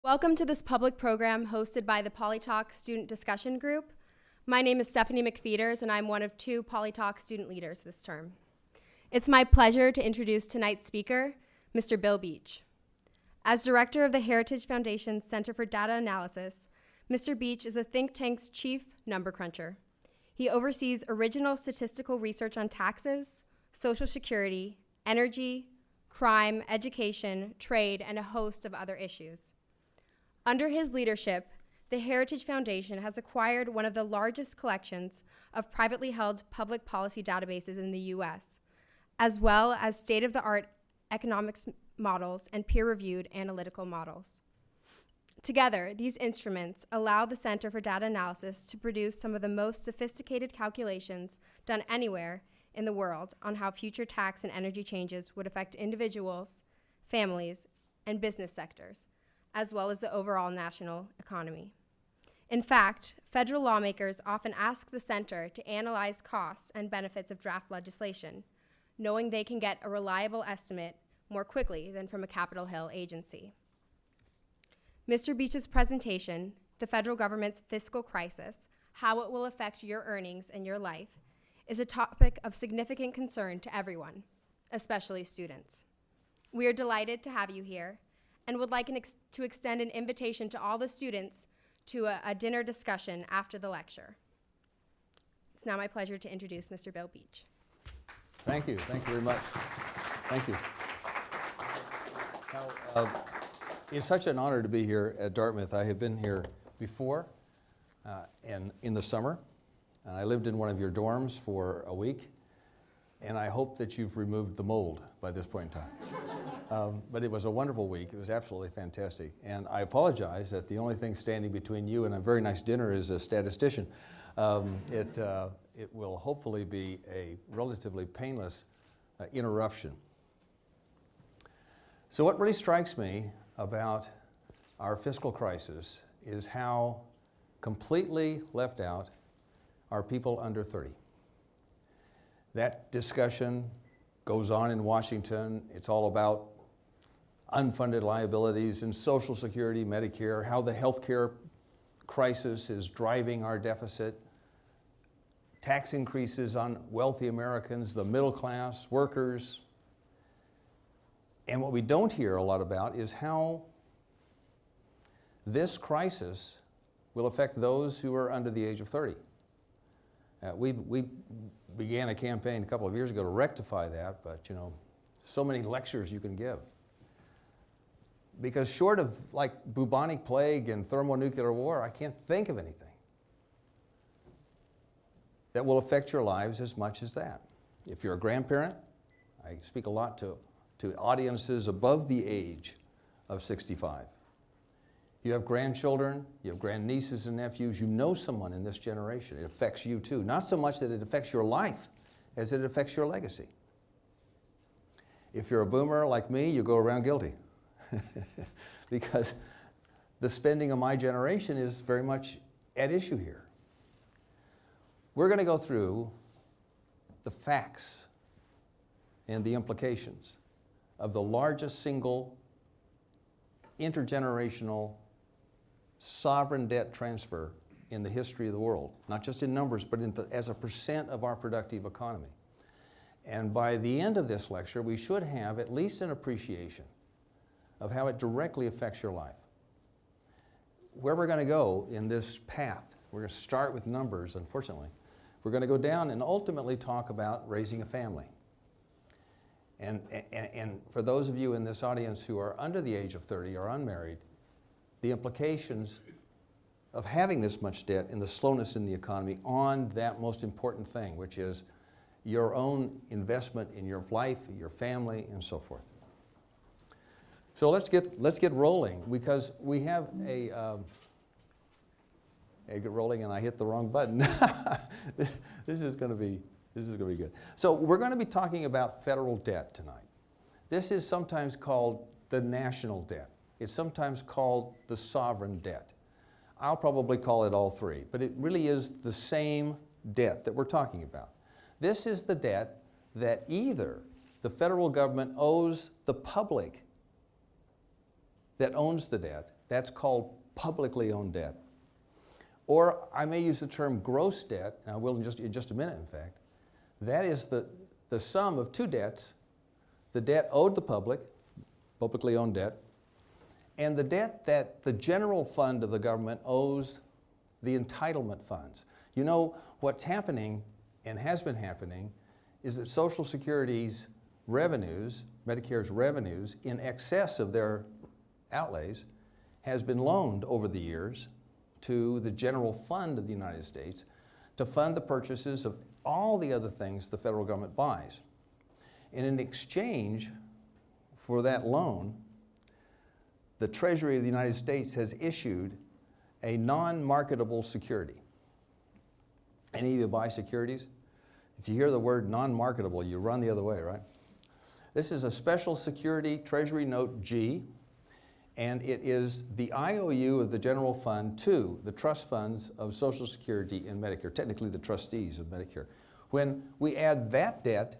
Welcome to this public program hosted by the PoliTALK Student Discussion Group. My name is Stephanie McFeeters, and I'm one of 2 PoliTALK student leaders this term. It's my pleasure to introduce tonight's speaker, Mr. Bill Beach. As director of the Heritage Foundation's Center for Data Analysis, Mr. Beach is the think tank's chief number cruncher. He oversees original statistical research on taxes, Social Security, energy, crime, education, trade, and a host of other issues. Under his leadership, the Heritage Foundation has acquired one of the largest collections of privately held public policy databases in the US, as well as state-of-the-art economics models and peer-reviewed analytical models. Together, these instruments allow the Center for Data Analysis to produce some of the most sophisticated calculations done anywhere in the world on how future tax and energy changes would affect individuals, families, and business sectors, as well as the overall national economy. In fact, federal lawmakers often ask the center to analyze costs and benefits of draft legislation, knowing they can get a reliable estimate more quickly than from a Capitol Hill agency. Mr. Beach's presentation, The Federal Government's Fiscal Crisis, How It Will Affect Your Earnings and Your Life, is a topic of significant concern to everyone, especially students. We are delighted to have you here and would like to extend an invitation to all the students to a dinner discussion after the lecture. It's now my pleasure to introduce Mr. Bill Beach. Thank you very much. Thank you. Now, it's such an honor to be here at Dartmouth. I have been here before and in the summer, and I lived in one of your dorms for a week, and I hope that you've removed the mold by this point in time. But it was a wonderful week. It was absolutely fantastic. And I apologize that the only thing standing between you and a very nice dinner is a statistician. It will hopefully be a relatively painless interruption. So what really strikes me about our fiscal crisis is how completely left out are people under 30. That discussion goes on in Washington. It's all about unfunded liabilities in Social Security, Medicare, how the healthcare crisis is driving our deficit, tax increases on wealthy Americans, the middle class, workers. And what we don't hear a lot about is how this crisis will affect those who are under the age of 30. We began a campaign a couple of years ago to rectify that, but so many lectures you can give. Because short of like bubonic plague and thermonuclear war, I can't think of anything that will affect your lives as much as that. If you're a grandparent, I speak a lot to audiences above the age of 65. You have grandchildren, you have grandnieces and nephews, you know someone in this generation. It affects you too. Not so much that it affects your life as it affects your legacy. If you're a boomer like me, you go around guilty. Because the spending of my generation is very much at issue here. We're going to go through the facts and the implications of the largest single intergenerational sovereign debt transfer in the history of the world, not just in numbers, but as a percent of our productive economy. And by the end of this lecture, we should have at least an appreciation of how it directly affects your life. Where we're going to go in this path, we're going to start with numbers, unfortunately. We're going to go down and ultimately talk about raising a family. And for those of you in this audience who are under the age of 30 or unmarried, the implications of having this much debt and the slowness in the economy on that most important thing, which is your own investment in your life, your family, and so forth. So let's get rolling, because we have get rolling, and I hit the wrong button. This is going to be good. So we're going to be talking about federal debt tonight. This is sometimes called the national debt. It's sometimes called the sovereign debt. I'll probably call it all three, but it really is the same debt that we're talking about. This is the debt that either the federal government owes the public that owns the debt, That's called publicly owned debt. Or I may use the term gross debt, and I will in just a minute, in fact. That is the sum of two debts, the debt owed the public, publicly owned debt, and the debt that the general fund of the government owes the entitlement funds. You know, what's happening and has been happening is that Social Security's revenues, Medicare's revenues, in excess of their outlays, has been loaned over the years to the general fund of the United States to fund the purchases of all the other things the federal government buys. And in exchange for that loan, the Treasury of the United States has issued a non-marketable security. Any of you buy securities? If you hear the word non-marketable, you run the other way, right? This is a special security Treasury Note G, and it is the IOU of the general fund to the trust funds of Social Security and Medicare, technically the trustees of Medicare. When we add that debt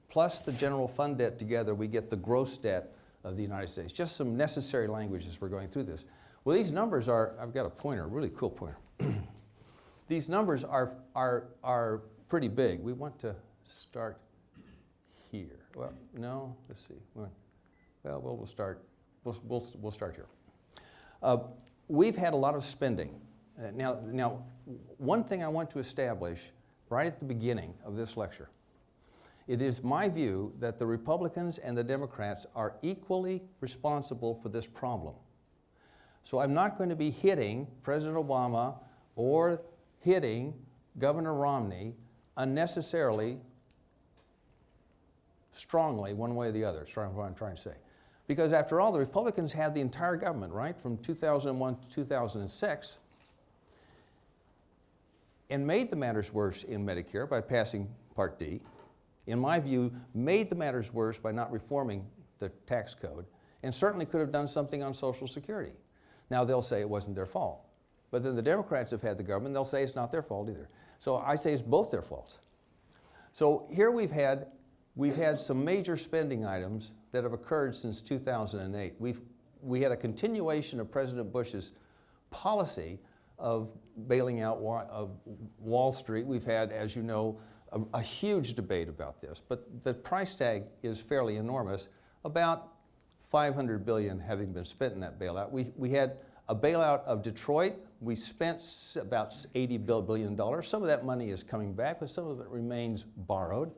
plus the general fund debt together, we get the gross debt of the United States. Just some necessary language as we're going through this. Well, these numbers are, I've got a pointer, a really cool pointer. These numbers are pretty big. We want to start here. Well, no, let's see. Well, we'll start here. We've had a lot of spending. Now, one thing I want to establish right at the beginning of this lecture, it is my view that the Republicans and the Democrats are equally responsible for this problem. So I'm not going to be hitting President Obama or hitting Governor Romney unnecessarily strongly one way or the other. That's what I'm trying to say. Because after all, the Republicans had the entire government, right, from 2001 to 2006, and made the matters worse in Medicare by passing Part D. In my view, made the matters worse by not reforming the tax code, and certainly could have done something on Social Security. Now they'll say it wasn't their fault. But then the Democrats have had the government, they'll say it's not their fault either. So I say it's both their faults. So here we've had some major spending items that have occurred since 2008. We had a continuation of President Bush's policy of bailing out of Wall Street. We've had, as you know, a huge debate about this, but the price tag is fairly enormous, about $500 billion having been spent in that bailout. We had a bailout of Detroit. We spent about $80 billion. Some of that money is coming back, but some of it remains borrowed.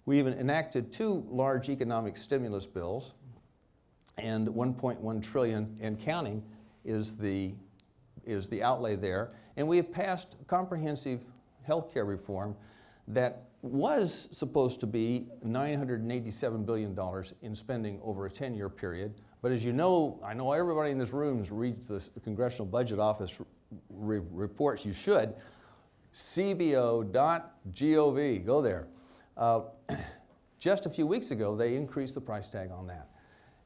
We even enacted two large economic stimulus bills, and 1.1 trillion and counting is the outlay there. And we have passed comprehensive health care reform that was supposed to be $987 billion in spending over a 10-year period. But as you know, I know everybody in this room reads the Congressional Budget Office reports. You should. cbo.gov, go there. Just a few weeks ago, they increased the price tag on that.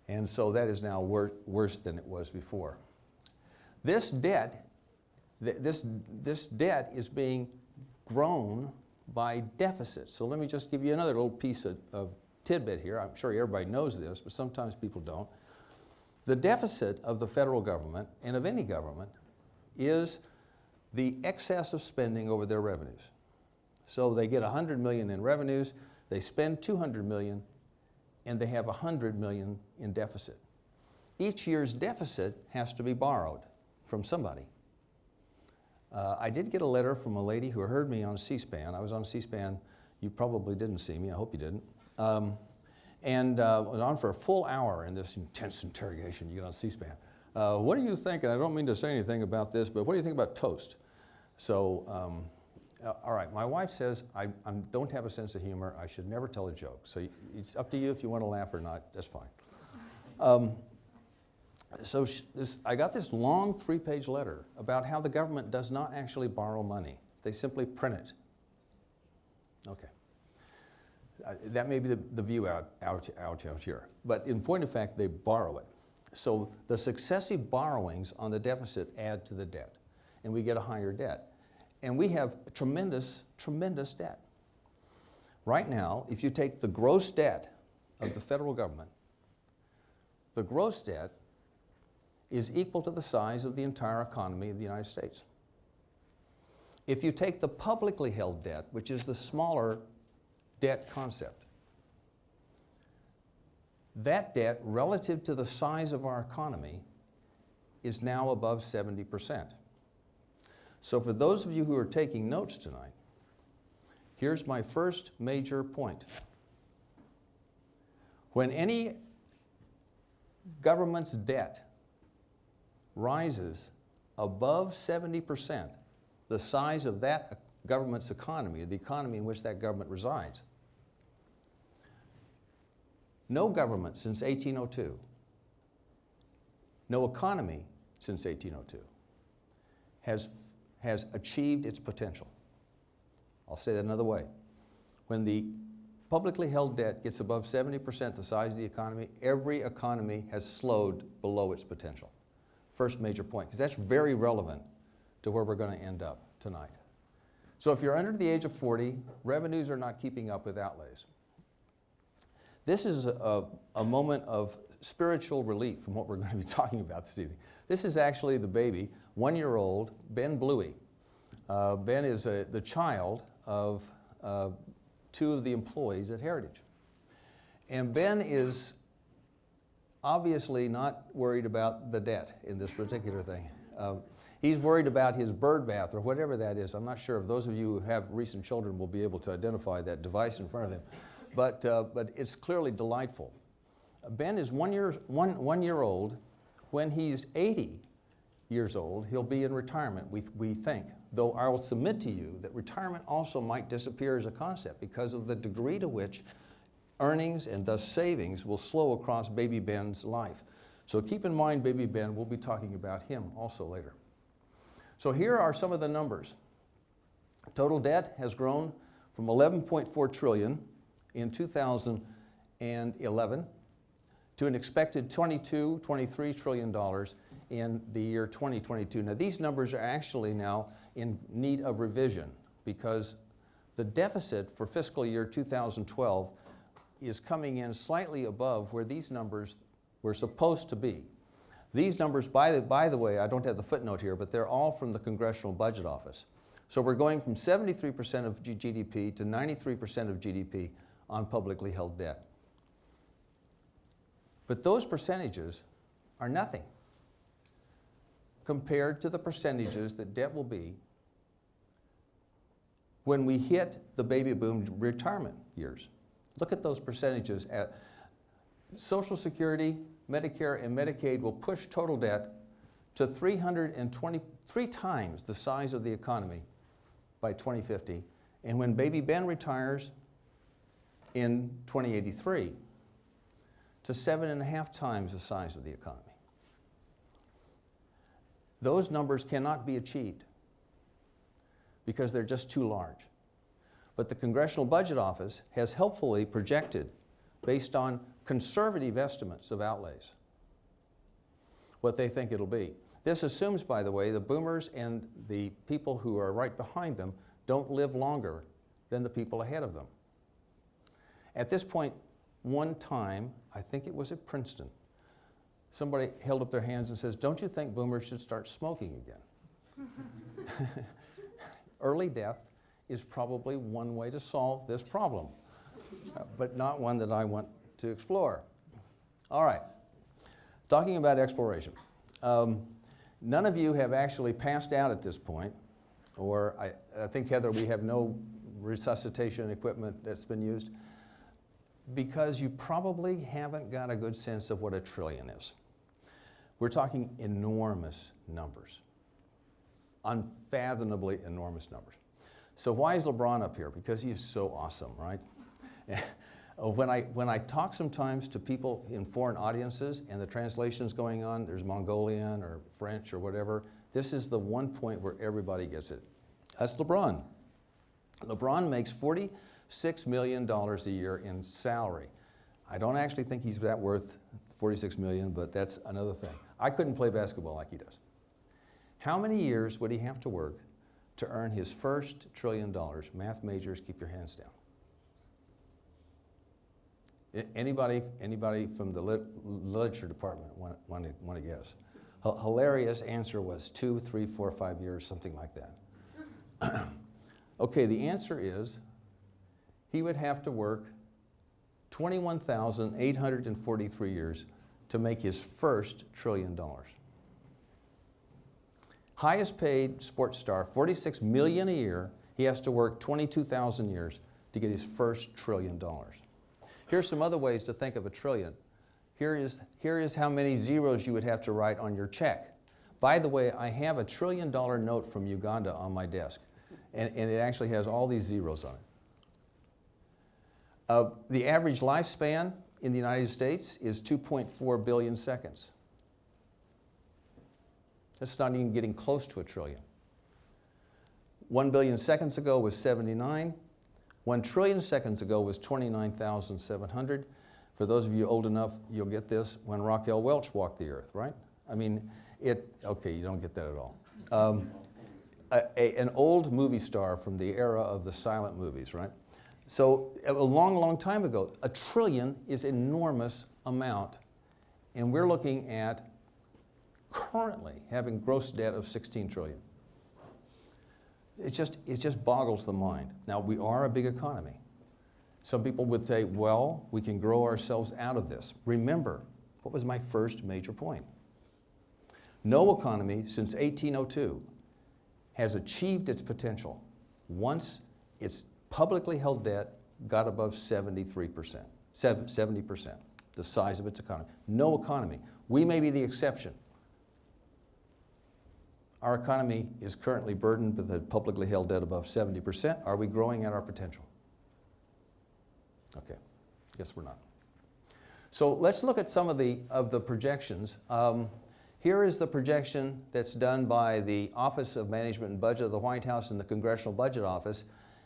And so that is now worse than it was before. This debt is being grown by deficits. So let me just give you another little piece of tidbit here. I'm sure everybody knows this, but sometimes people don't. The deficit of the federal government, and of any government, is the excess of spending over their revenues. So they get $100 million in revenues, they spend $200 million, and they have $100 million in deficit. Each year's deficit has to be borrowed from somebody. I did get a letter from a lady who heard me on C-SPAN. I was on C-SPAN. You probably didn't see me. I hope you didn't. And was on for a full hour in this intense interrogation you get on C-SPAN. What do you think, and I don't mean to say anything about this, but what do you think about toast? So, all right, my wife says I don't have a sense of humor. I should never tell a joke. So it's up to you if you want to laugh or not. That's fine. So I got this long 3-page letter about how the government does not actually borrow money. They simply print it. Okay. That may be the view out here. But in point of fact, they borrow it. So the successive borrowings on the deficit add to the debt, and we get a higher debt. And we have tremendous, tremendous debt. Right now, if you take the gross debt of the federal government, the gross debt is equal to the size of the entire economy of the United States. If you take the publicly held debt, which is the smaller debt concept, that debt relative to the size of our economy is now above 70%. So for those of you who are taking notes tonight, here's my first major point. When any government's debt rises above 70%, the size of that government's economy, the economy in which that government resides, no government since 1802, no economy since 1802 has achieved its potential. I'll say that another way. When the publicly held debt gets above 70% the size of the economy, every economy has slowed below its potential. First major point, because that's very relevant to where we're going to end up tonight. So if you're under the age of 40, revenues are not keeping up with outlays. This is a moment of spiritual relief from what we're going to be talking about this evening. This is actually the baby, 1-year-old Ben Bluey. Ben is the child of 2 of the employees at Heritage. And Ben is obviously not worried about the debt in this particular thing. He's worried about his bird bath or whatever that is. I'm not sure if those of you who have recent children will be able to identify that device in front of him. But it's clearly delightful. Ben is 1 year old. When he's 80 years old, he'll be in retirement, we think. Though I will submit to you that retirement also might disappear as a concept because of the degree to which earnings and thus savings will slow across baby Ben's life. So keep in mind baby Ben, we'll be talking about him also later. So here are some of the numbers. Total debt has grown from 11.4 trillion in 2011 to an expected $23 trillion in the year 2022. Now these numbers are actually now in need of revision because the deficit for fiscal year 2012 is coming in slightly above where these numbers were supposed to be. These numbers, by the way, I don't have the footnote here, but they're all from the Congressional Budget Office. So we're going from 73% of GDP to 93% of GDP on publicly held debt. But those percentages are nothing compared to the percentages that debt will be when we hit the baby boom retirement years. Look at those percentages. Social Security, Medicare, and Medicaid will push total debt to 323 times the size of the economy by 2050. And when baby Ben retires in 2083, to 7.5 times the size of the economy. Those numbers cannot be achieved because they're just too large. But the Congressional Budget Office has helpfully projected, based on conservative estimates of outlays, what they think it'll be. This assumes, by the way, the boomers and the people who are right behind them don't live longer than the people ahead of them. At this point, one time, I think it was at Princeton, somebody held up their hands and says, "Don't you think boomers should start smoking again?" Early death is probably one way to solve this problem, but not one that I want to explore. All right, talking about exploration. None of you have actually passed out at this point, or I think, Heather, we have no resuscitation equipment that's been used, because you probably haven't got a good sense of what a trillion is. We're talking enormous numbers, unfathomably enormous numbers. So why is LeBron up here? Because he is so awesome, right? When I talk sometimes to people in foreign audiences and the translation's going on, there's Mongolian or French or whatever, this is the one point where everybody gets it. That's LeBron. LeBron makes $46 million a year in salary. I don't actually think he's that worth $46 million, but that's another thing. I couldn't play basketball like he does. How many years would he have to work to earn his first $1 trillion? Math majors, keep your hands down. Anybody from the literature department want to guess? hilarious answer was 2, 3, 4, 5 years, something like that. Okay, the answer is he would have to work 21,843 years to make his first $1 trillion. Highest paid sports star, $46 million a year. He has to work 22,000 years to get his first $1 trillion. Here's some other ways to think of a trillion. Here is how many zeros you would have to write on your check. By the way, I have a $1 trillion note from Uganda on my desk, and it actually has all these zeros on it. The average lifespan in the United States is 2.4 billion seconds. That's not even getting close to a trillion. 1 billion seconds ago was 79. 1 trillion seconds ago was 29,700. For those of you old enough, you'll get this when Raquel Welch walked the earth, right? I mean, okay, you don't get that at all. An old movie star from the era of the silent movies, right? So a long, long time ago, a trillion is an enormous amount, and we're looking at currently having gross debt of 16 trillion. It just boggles the mind. Now, we are a big economy. Some people would say, well, we can grow ourselves out of this. Remember, what was my first major point? No economy since 1802 has achieved its potential once its publicly held debt got above 70%, the size of its economy. No economy. We may be the exception. Our economy is currently burdened with a publicly held debt above 70%. Are we growing at our potential? Okay, guess we're not. So let's look at some of the projections. Here is the projection that's done by the Office of Management and Budget of the White House and the Congressional Budget Office.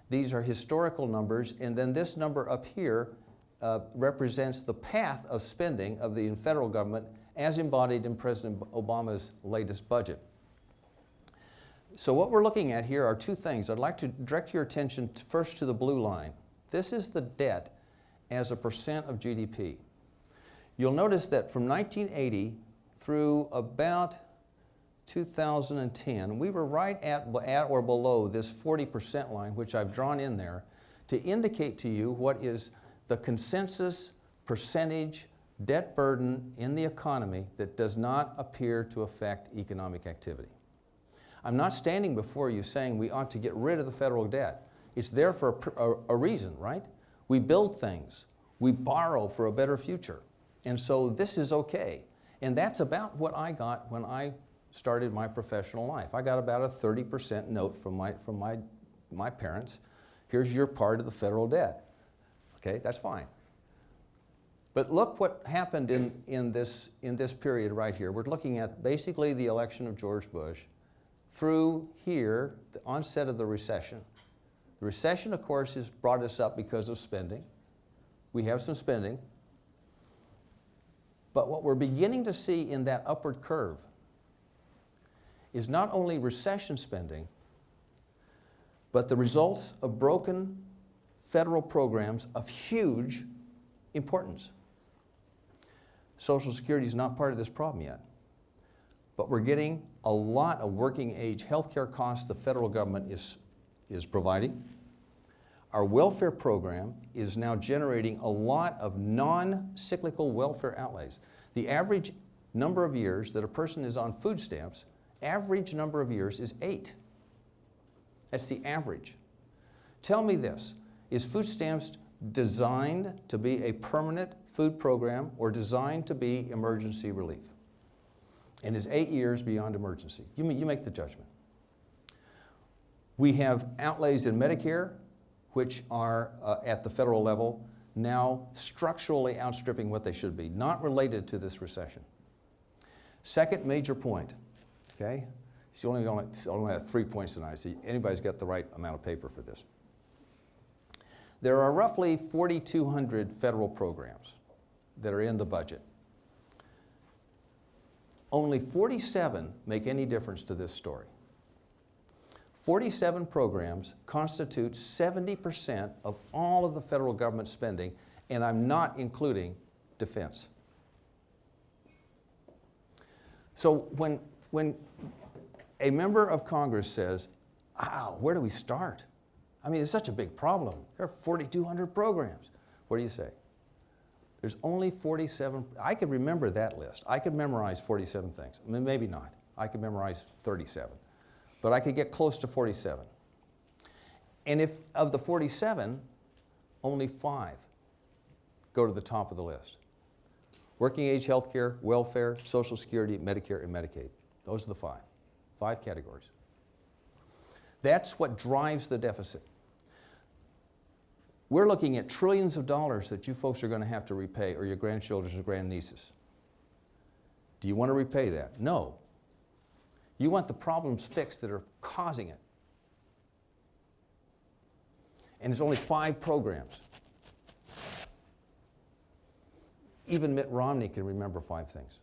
These are historical numbers, and then this number up here represents the path of spending of the federal government as embodied in President Obama's latest budget. So what we're looking at here are two things. I'd like to direct your attention first to the blue line. This is the debt as a percent of GDP. You'll notice that from 1980 through about 2010, we were right at or below this 40% line, which I've drawn in there to indicate to you what is the consensus percentage debt burden in the economy that does not appear to affect economic activity. I'm not standing before you saying we ought to get rid of the federal debt. It's there for a reason, right? We build things. We borrow for a better future. And so this is okay. And that's about what I got when I started my professional life. I got about a 30% note from my parents. Here's your part of the federal debt. Okay, that's fine. But look what happened in this period right here. We're looking at basically the election of George Bush through here, the onset of the recession. The recession, of course, has brought us up because of spending. We have some spending. But what we're beginning to see in that upward curve is not only recession spending, but the results of broken federal programs of huge importance. Social Security is not part of this problem yet, but we're getting a lot of working age health care costs the federal government is providing. Our welfare program is now generating a lot of non-cyclical welfare outlays. The average number of years that a person is on food stamps, average number of years is 8. That's the average. Tell me this, is food stamps designed to be a permanent food program or designed to be emergency relief? And is 8 years beyond emergency? You make the judgment. We have outlays in Medicare, which are at the federal level now structurally outstripping what they should be, not related to this recession. Second major point, okay? It's only have 3 points tonight, so anybody's got the right amount of paper for this. There are roughly 4,200 federal programs that are in the budget. Only 47 make any difference to this story. 47 programs constitute 70% of all of the federal government spending, and I'm not including defense. So when a member of Congress says, "Wow, where do we start? I mean, it's such a big problem. There are 4,200 programs." What do you say? There's only 47. I could remember that list. I could memorize 47 things. I mean, maybe not. I could memorize 37. But I could get close to 47. And if of the 47, only 5 go to the top of the list. Working age health care, welfare, Social Security, Medicare, and Medicaid. Those are the 5. 5 categories. That's what drives the deficit. We're looking at trillions of dollars that you folks are going to have to repay, or your grandchildren or grandnieces. Do you want to repay that? No. You want the problems fixed that are causing it. And there's only 5 programs. Even Mitt Romney can remember 5 things.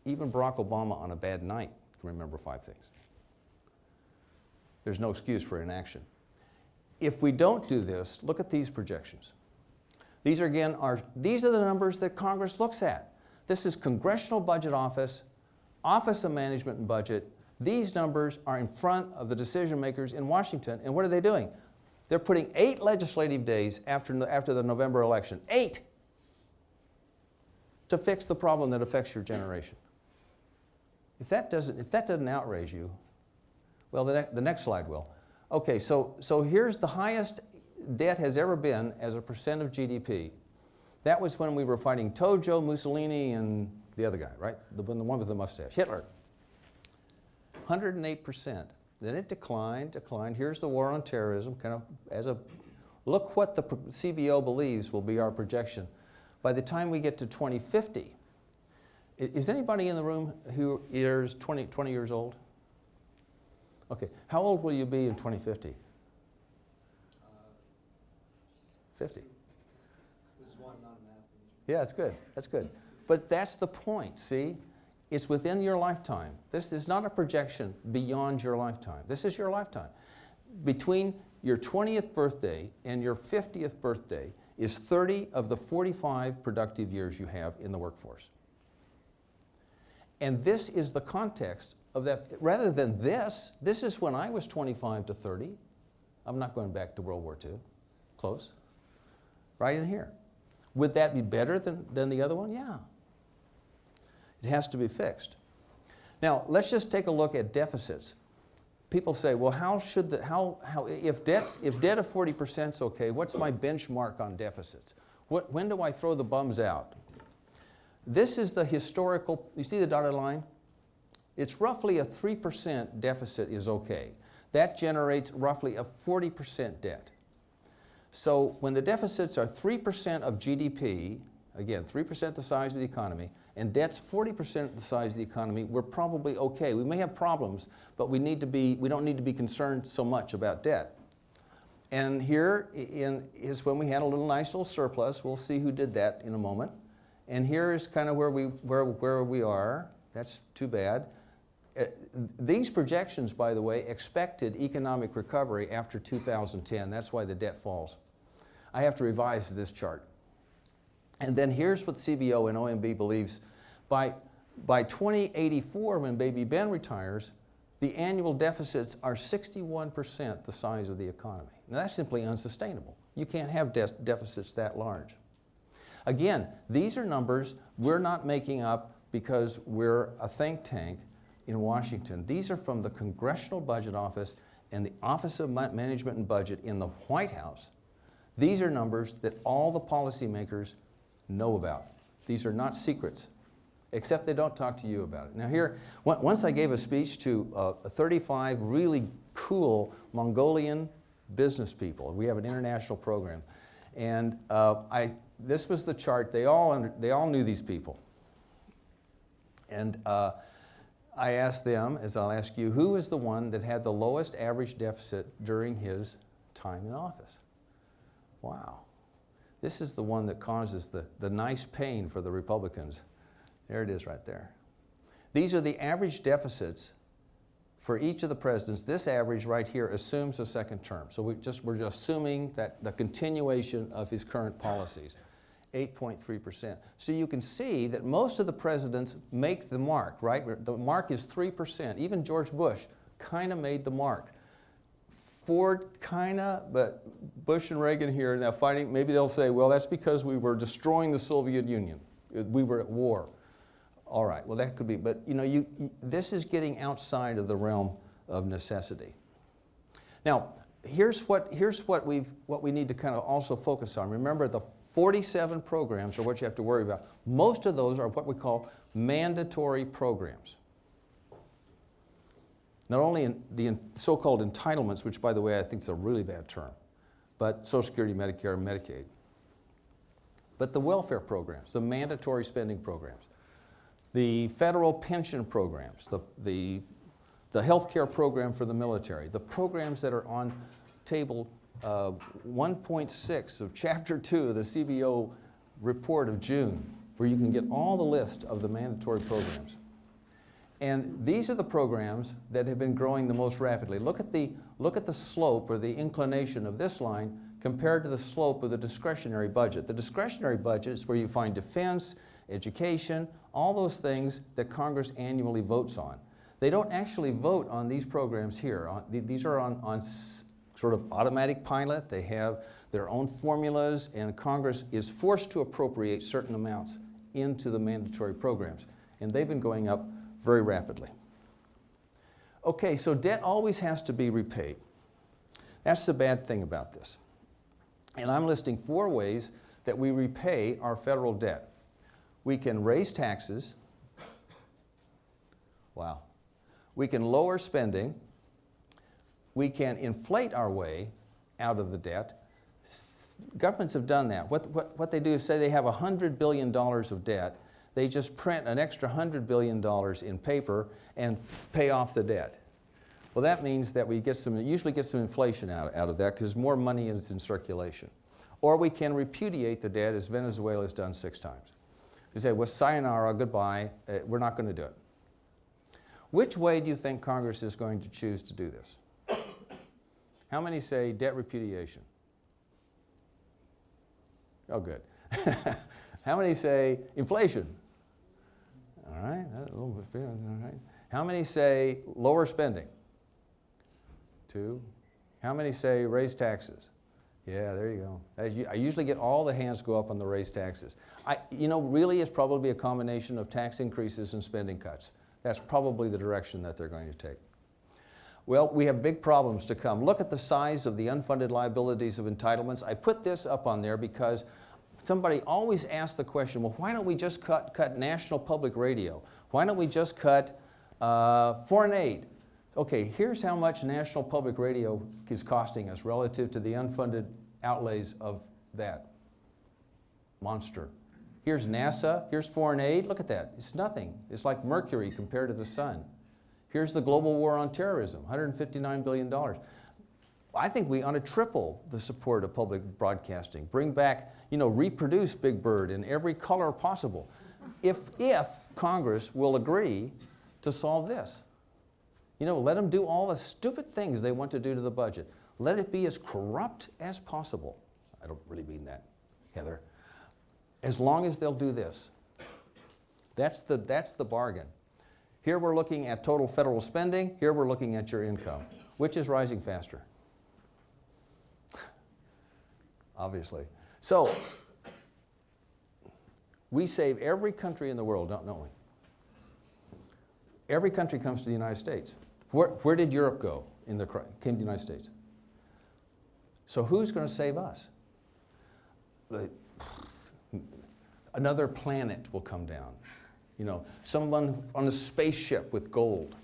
Even Barack Obama on a bad night can remember 5 things. There's no excuse for inaction. If we don't do this, look at these projections. These are these are the numbers that Congress looks at. This is Congressional Budget Office, Office of Management and Budget. These numbers are in front of the decision makers in Washington, and what are they doing? They're putting 8 legislative days after the November election, 8, to fix the problem that affects your generation. If that doesn't outrage you, well, the next slide will. Okay, so here's the highest debt has ever been as a percent of GDP. That was when we were fighting Tojo, Mussolini, and the other guy, right? The one with the mustache, Hitler. 108%. Then it declined. Here's the war on terrorism, kind of look what the CBO believes will be our projection. By the time we get to 2050, is anybody in the room who is 20 years old? Okay, how old will you be in 2050? 50. This is why I'm not a math major. Yeah, that's good. But that's the point, see? It's within your lifetime. This is not a projection beyond your lifetime. This is your lifetime. Between your 20th birthday and your 50th birthday is 30 of the 45 productive years you have in the workforce. And this is the context of that. Rather than this is when I was 25 to 30. I'm not going back to World War II. Close. Right in here. Would that be better than the other one? Yeah. It has to be fixed. Now, let's just take a look at deficits. People say, well, if debt of 40% is okay, what's my benchmark on deficits? When do I throw the bums out? This is the historical, you see the dotted line? It's roughly a 3% deficit is okay. That generates roughly a 40% debt. So when the deficits are 3% of GDP, again, 3% the size of the economy, and debt's 40% the size of the economy, we're probably okay. We may have problems, but we don't need to be concerned so much about debt. And here is when we had a nice little surplus. We'll see who did that in a moment. And here is kind of where we are. That's too bad. These projections, by the way, expected economic recovery after 2010. That's why the debt falls. I have to revise this chart. And then here's what CBO and OMB believes. By 2084, when Baby Ben retires, the annual deficits are 61% the size of the economy. Now that's simply unsustainable. You can't have deficits that large. Again, these are numbers we're not making up because we're a think tank in Washington. These are from the Congressional Budget Office and the Office of Management and Budget in the White House. These are numbers that all the policymakers know about. These are not secrets, except they don't talk to you about it. Now here, once I gave a speech to 35 really cool Mongolian business people. We have an international program. And this was the chart. They all knew these people. And I asked them, as I'll ask you, who is the one that had the lowest average deficit during his time in office? Wow. This is the one that causes the nice pain for the Republicans. There it is right there. These are the average deficits for each of the presidents. This average right here assumes a second term. So we're just assuming that the continuation of his current policies. 8.3%. So you can see that most of the presidents make the mark, right? The mark is 3%. Even George Bush kind of made the mark. Ford kind of, but Bush and Reagan here now fighting, maybe they'll say, well, that's because we were destroying the Soviet Union. We were at war. All right, well that could be, but you know, this is getting outside of the realm of necessity. Now, here's what we need to kind of also focus on. Remember, the 47 programs are what you have to worry about. Most of those are what we call mandatory programs. Not only in the so-called entitlements, which by the way I think is a really bad term, but Social Security, Medicare, and Medicaid, but the welfare programs, the mandatory spending programs, the federal pension programs, the health care program for the military, the programs that are on table 1.6 of Chapter 2 of the CBO report of June, where you can get all the list of the mandatory programs. And these are the programs that have been growing the most rapidly. Look at the slope or the inclination of this line compared to the slope of the discretionary budget. The discretionary budget is where you find defense, education, all those things that Congress annually votes on. They don't actually vote on these programs here. These are on sort of automatic pilot. They have their own formulas, and Congress is forced to appropriate certain amounts into the mandatory programs. And they've been going up very rapidly. Okay, so debt always has to be repaid. That's the bad thing about this. And I'm listing 4 ways that we repay our federal debt. We can raise taxes. Wow. We can lower spending. We can inflate our way out of the debt. Governments have done that. What they do is say they have $100 billion of debt. They just print an extra $100 billion in paper and pay off the debt. Well, that means that we usually get some inflation out of that because more money is in circulation. Or we can repudiate the debt, as Venezuela has done 6 times. We say, well, sayonara, goodbye, we're not going to do it. Which way do you think Congress is going to choose to do this? How many say debt repudiation? Oh, good. How many say inflation? All right, that's a little bit fair. All right. How many say lower spending? 2. How many say raise taxes? Yeah, there you go. I usually get all the hands go up on the raise taxes. Really it's probably a combination of tax increases and spending cuts. That's probably the direction that they're going to take. Well, we have big problems to come. Look at the size of the unfunded liabilities of entitlements. I put this up on there because somebody always asks the question, well, why don't we just cut national public radio? Why don't we just cut foreign aid? Okay, here's how much national public radio is costing us relative to the unfunded outlays of that monster. Here's NASA, here's foreign aid, look at that, it's nothing. It's like mercury compared to the sun. Here's the global war on terrorism, $159 billion. I think we ought to triple the support of public broadcasting, bring back, reproduce Big Bird in every color possible, if Congress will agree to solve this. Let them do all the stupid things they want to do to the budget. Let it be as corrupt as possible. I don't really mean that, Heather. As long as they'll do this. That's the bargain. Here we're looking at total federal spending. Here we're looking at your income. Which is rising faster? Obviously. So, we save every country in the world, don't we? Every country comes to the United States. Where did Europe go? Came to the United States. So who's going to save us? Another planet will come down. Someone on a spaceship with gold.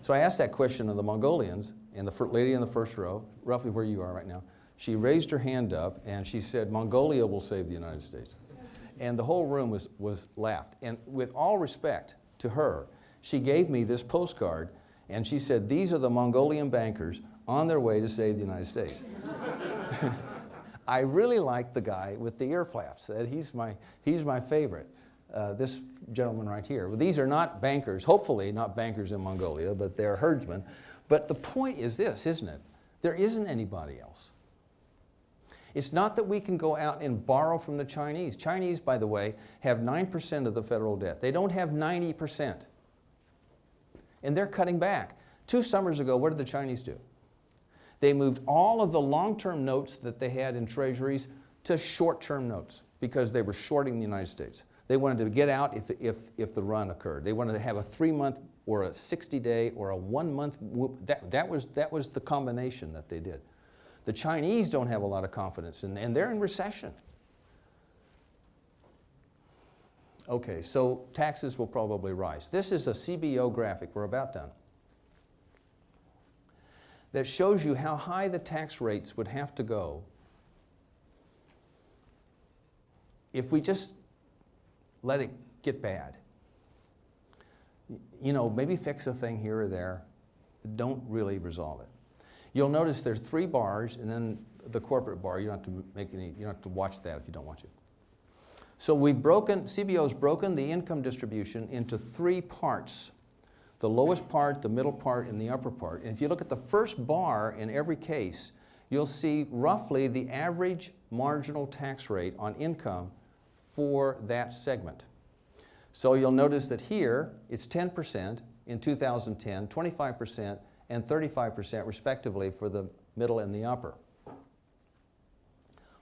So I asked that question of the Mongolians, and the lady in the first row, roughly where you are right now, she raised her hand up and she said, Mongolia will save the United States. And the whole room was laughed. And with all respect to her, she gave me this postcard and she said, these are the Mongolian bankers on their way to save the United States. I really like the guy with the ear flaps. He's my favorite. This gentleman right here. Well, these are not bankers, hopefully not bankers in Mongolia, but they're herdsmen. But the point is this, isn't it? There isn't anybody else. It's not that we can go out and borrow from the Chinese. Chinese, by the way, have 9% of the federal debt. They don't have 90%. And they're cutting back. 2 summers ago, what did the Chinese do? They moved all of the long-term notes that they had in treasuries to short-term notes because they were shorting the United States. They wanted to get out if the run occurred. They wanted to have a 3-month or a 60-day or a 1-month. That was the combination that they did. The Chinese don't have a lot of confidence, and they're in recession. Okay, so taxes will probably rise. This is a CBO graphic, we're about done, that shows you how high the tax rates would have to go if we just let it get bad. You know, maybe fix a thing here or there, but don't really resolve it. You'll notice there's 3 bars and then the corporate bar. You don't have to watch that if you don't want to. So CBO's broken the income distribution into 3 parts. The lowest part, the middle part, and the upper part. And if you look at the first bar in every case, you'll see roughly the average marginal tax rate on income for that segment. So you'll notice that here it's 10% in 2010, 25%, and 35% respectively for the middle and the upper.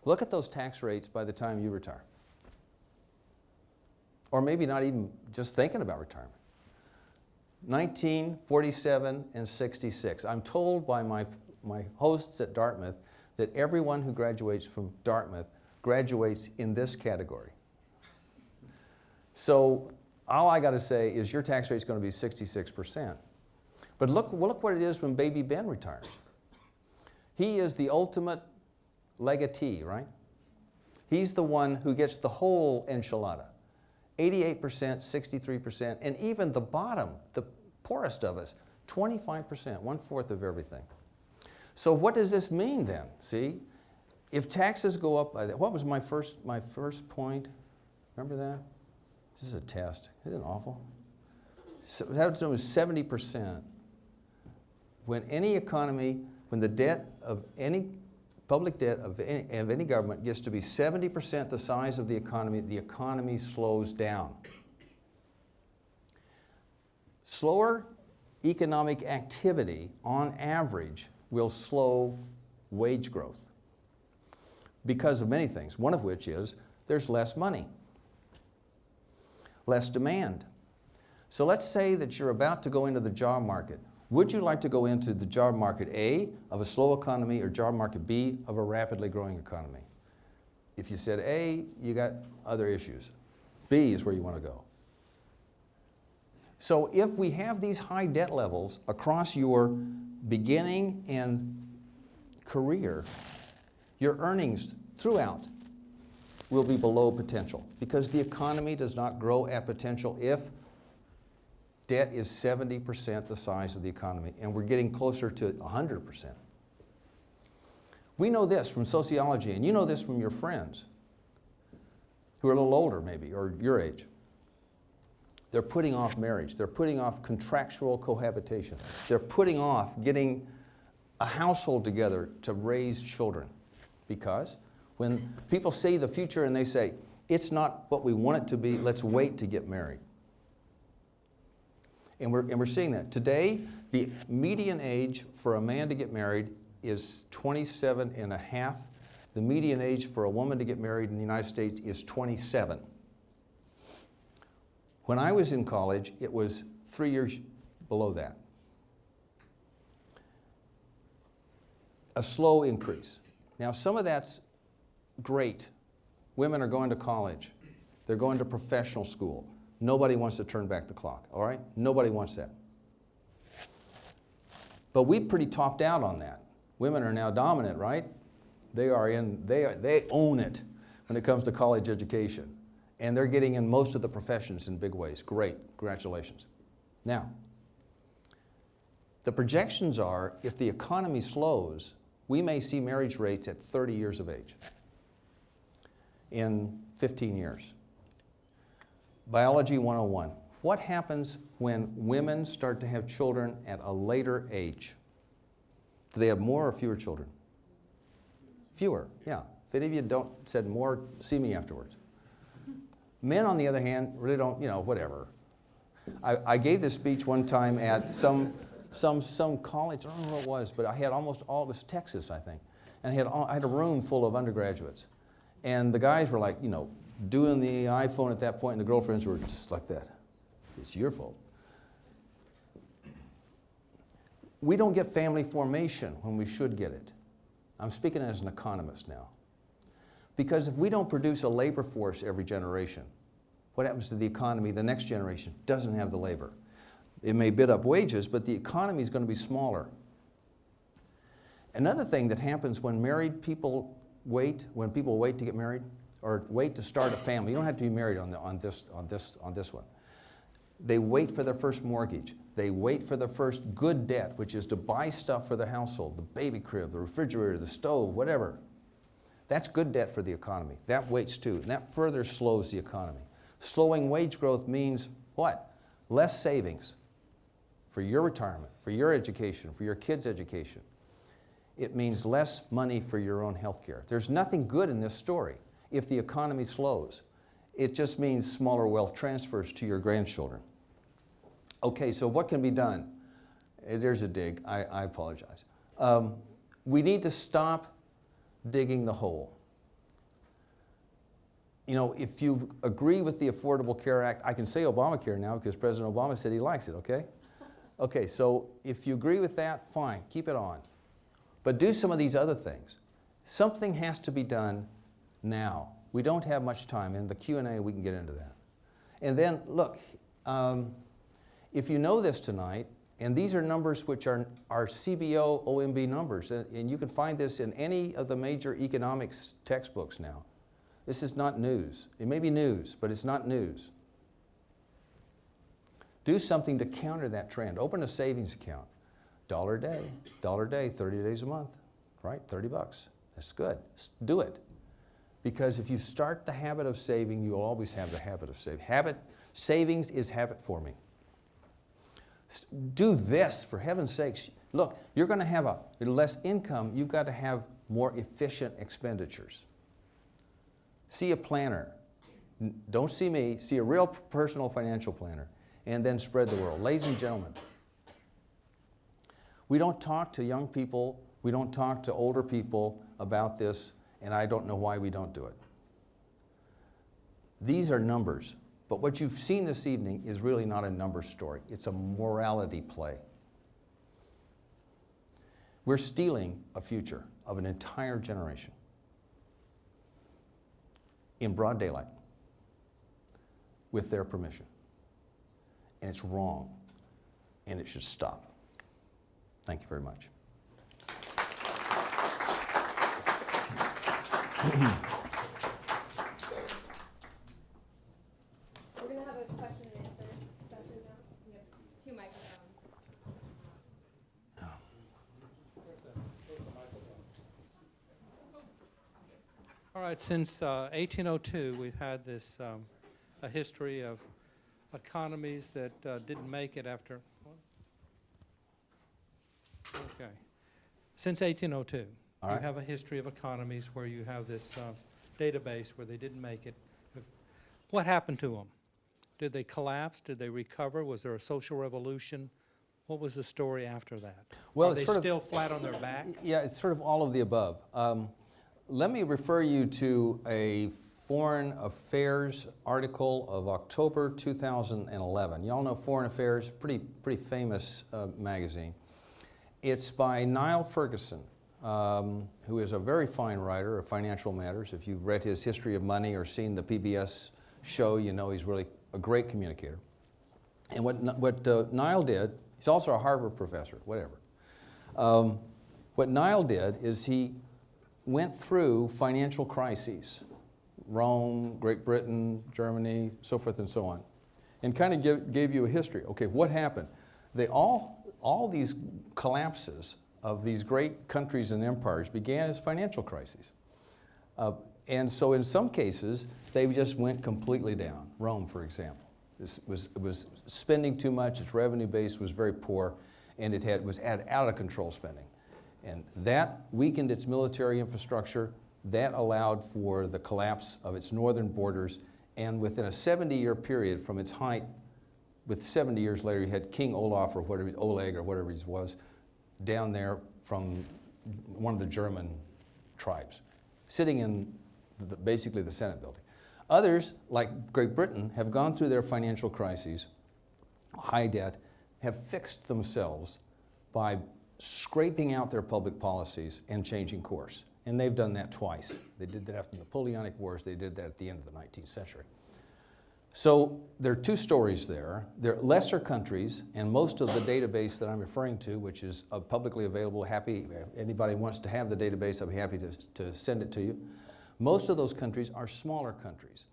Look at those tax rates by the time you retire. Or maybe not even just thinking about retirement. 19, 47, and 66. I'm told by my hosts at Dartmouth that everyone who graduates from Dartmouth graduates in this category. So all I got to say is your tax rate is going to be 66%. But look what it is when baby Ben retires. He is the ultimate legatee, right? He's the one who gets the whole enchilada. 88%, 63%, and even the bottom, the poorest of us, 25%, 1/4 of everything. So what does this mean then? See, if taxes go up by that, what was my first point? Remember that? This is a test. Isn't it awful? So that was 70%. When any economy, when the debt of any public debt of any government gets to be 70% the size of the economy slows down. Slower economic activity, on average, will slow wage growth because of many things, one of which is there's less money, less demand. So let's say that you're about to go into the job market. Would you like to go into the job market A of a slow economy or job market B of a rapidly growing economy? If you said A, you got other issues. B is where you want to go. So if we have these high debt levels across your beginning and career, your earnings throughout will be below potential because the economy does not grow at potential if debt is 70% the size of the economy, and we're getting closer to 100%. We know this from sociology, and you know this from your friends who are a little older maybe, or your age. They're putting off marriage. They're putting off contractual cohabitation. They're putting off getting a household together to raise children. Because when people see the future and they say, it's not what we want it to be, let's wait to get married. And we're seeing that. Today, the median age for a man to get married is 27 and a half. The median age for a woman to get married in the United States is 27. When I was in college, it was 3 years below that. A slow increase. Now, some of that's great. Women are going to college. They're going to professional school. Nobody wants to turn back the clock, all right? Nobody wants that. But we pretty topped out on that. Women are now dominant, right? They own it when it comes to college education. And they're getting in most of the professions in big ways. Great, congratulations. Now, the projections are if the economy slows, we may see marriage rates at 30 years of age in 15 years. Biology 101. What happens when women start to have children at a later age? Do they have more or fewer children? Fewer, yeah. If any of you don't said more, see me afterwards. Men, on the other hand, really don't, whatever. I gave this speech one time at some college, I don't know what it was, but I had almost all, it was Texas, I think. And I had a room full of undergraduates. And the guys were like, doing the iPhone at that point, and the girlfriends were just like that. It's your fault. We don't get family formation when we should get it. I'm speaking as an economist now. Because if we don't produce a labor force every generation, what happens to the economy? The next generation doesn't have the labor. It may bid up wages, but the economy is going to be smaller. Another thing that happens when married people when people wait to get married, or wait to start a family, you don't have to be married on this one. They wait for their first mortgage. They wait for their first good debt, which is to buy stuff for their household, the baby crib, the refrigerator, the stove, whatever. That's good debt for the economy. That waits too, and that further slows the economy. Slowing wage growth means what? Less savings for your retirement, for your education, for your kids' education. It means less money for your own health care. There's nothing good in this story if the economy slows. It just means smaller wealth transfers to your grandchildren. Okay, so what can be done? There's a dig, I apologize. We need to stop digging the hole. If you agree with the Affordable Care Act, I can say Obamacare now because President Obama said he likes it, okay? Okay, so if you agree with that, fine, keep it on. But do some of these other things. Something has to be done now. We don't have much time. In the Q&A, we can get into that. And then, look, if you know this tonight, and these are numbers which are CBO, OMB numbers, and you can find this in any of the major economics textbooks now. This is not news. It may be news, but it's not news. Do something to counter that trend. Open a savings account. $1 a day, 30 days a month, right? 30 bucks. That's good. Do it. Because if you start the habit of saving, you'll always have the habit of saving. Savings is habit forming. Do this, for heaven's sakes. Look, you're going to have less income. You've got to have more efficient expenditures. See a planner. Don't see me. See a real personal financial planner. And then spread the word. Ladies and gentlemen, we don't talk to young people. We don't talk to older people about this, and I don't know why we don't do it. These are numbers. But what you've seen this evening is really not a number story. It's a morality play. We're stealing a future of an entire generation in broad daylight with their permission. And it's wrong, and it should stop. Thank you very much. We're going to have a question and answer session now. We have 2 microphones. All right, since 1802, we've had this a history of economies that didn't make it after. Okay, since 1802, All right. you have a history of economies where you have this database where they didn't make it. What happened to them? Did they collapse? Did they recover? Was there a social revolution? What was the story after that? Well, Are it's they sort of- still flat on their back? Yeah, it's sort of all of the above. Let me refer you to a Foreign Affairs article of October 2011. You all know Foreign Affairs, pretty famous magazine. It's by Niall Ferguson, who is a very fine writer of financial matters. If you've read his History of Money or seen the PBS show, you know he's really a great communicator. And what Niall did, he's also a Harvard professor, whatever. What Niall did is he went through financial crises, Rome, Great Britain, Germany, so forth and so on, and kind of gave you a history. Okay, what happened? They all these collapses of these great countries and empires began as financial crises. And so in some cases, they just went completely down. Rome, for example. It was spending too much, its revenue base was very poor, and it was out of control spending. And that weakened its military infrastructure, That allowed for the collapse of its northern borders, and within a 70-year period from its height, with 70 years later, you had King Olaf, or whatever, Oleg, or whatever he was, down there from one of the German tribes, sitting in basically the Senate building. Others, like Great Britain, have gone through their financial crises, high debt, have fixed themselves by scraping out their public policies and changing course. And they've done that twice. They did that after the Napoleonic Wars. They did that at the end of the 19th century. So there are two stories there. They're lesser countries, and most of the database that I'm referring to, which is publicly available, if anybody wants to have the database, I'll be happy to send it to you. Most of those countries are smaller countries.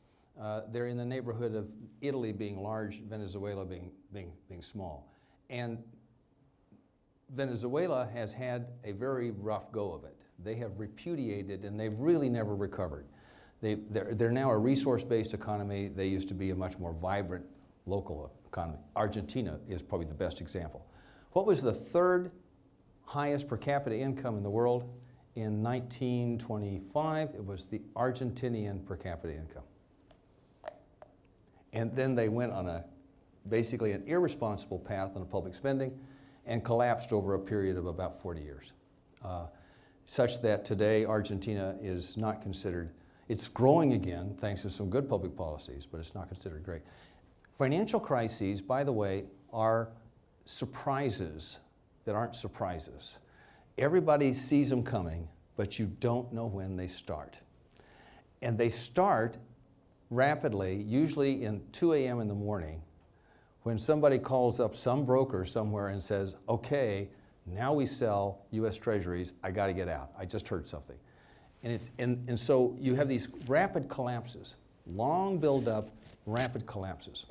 They're in the neighborhood of Italy being large, Venezuela being small. And Venezuela has had a very rough go of it. They have repudiated, and they've really never recovered. They're now a resource-based economy. They used to be a much more vibrant local economy. Argentina is probably the best example. What was the third highest per capita income in the world? In 1925, it was the Argentinian per capita income. And then they went on basically an irresponsible path on public spending and collapsed over a period of about 40 years. Such that today Argentina is not considered, it's growing again thanks to some good public policies, but it's not considered great. Financial crises, by the way, are surprises that aren't surprises. Everybody sees them coming, but you don't know when they start. And they start rapidly, usually in 2 a.m. in the morning, when somebody calls up some broker somewhere and says, okay, now we sell US Treasuries, I got to get out. I just heard something. And so you have these rapid collapses, long build-up, rapid collapses.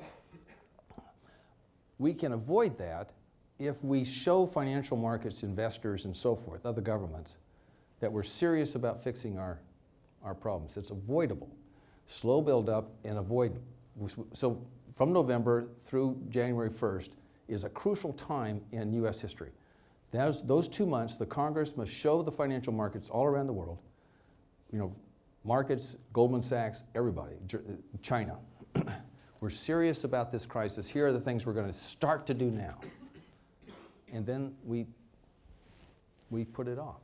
We can avoid that if we show financial markets, investors, and so forth, other governments, that we're serious about fixing our problems. It's avoidable. Slow build-up and avoid. So from November through January 1st is a crucial time in US history. Those 2 months, the Congress must show the financial markets all around the world, markets, Goldman Sachs, everybody, China. We're serious about this crisis. Here are the things we're going to start to do now. And then we put it off.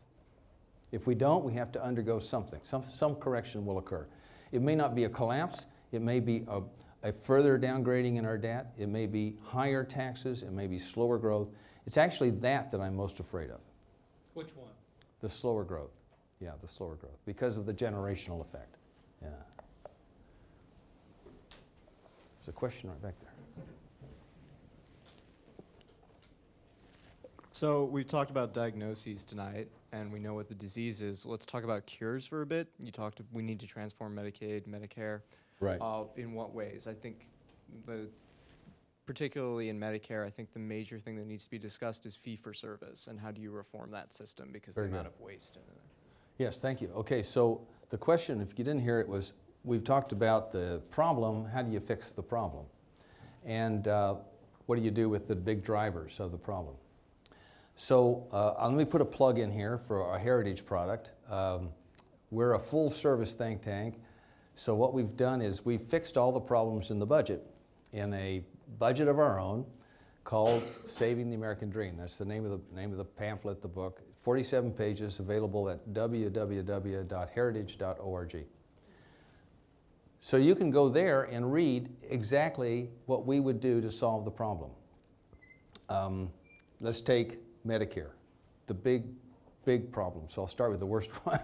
If we don't, we have to undergo something. Some correction will occur. It may not be a collapse. It may be a further downgrading in our debt. It may be higher taxes. It may be slower growth. It's actually that I'm most afraid of. Which one? The slower growth. Yeah, the slower growth, because of the generational effect. Yeah. There's a question right back there. So we've talked about diagnoses tonight, and we know what the disease is. Let's talk about cures for a bit. We need to transform Medicaid, Medicare. Right. In what ways? I think, particularly in Medicare, I think the major thing that needs to be discussed is fee-for-service, and how do you reform that system, because Very the amount good. of waste in it. Yes, thank you. Okay, so the question, if you didn't hear it, was we've talked about the problem. How do you fix the problem? And what do you do with the big drivers of the problem? So let me put a plug in here for our Heritage product. We're a full-service think tank. So what we've done is we've fixed all the problems in the budget in a budget of our own called Saving the American Dream. That's the name of the pamphlet, the book. 47 pages, available at www.heritage.org. So you can go there and read exactly what we would do to solve the problem. Let's take Medicare, the big problem. So I'll start with the worst one.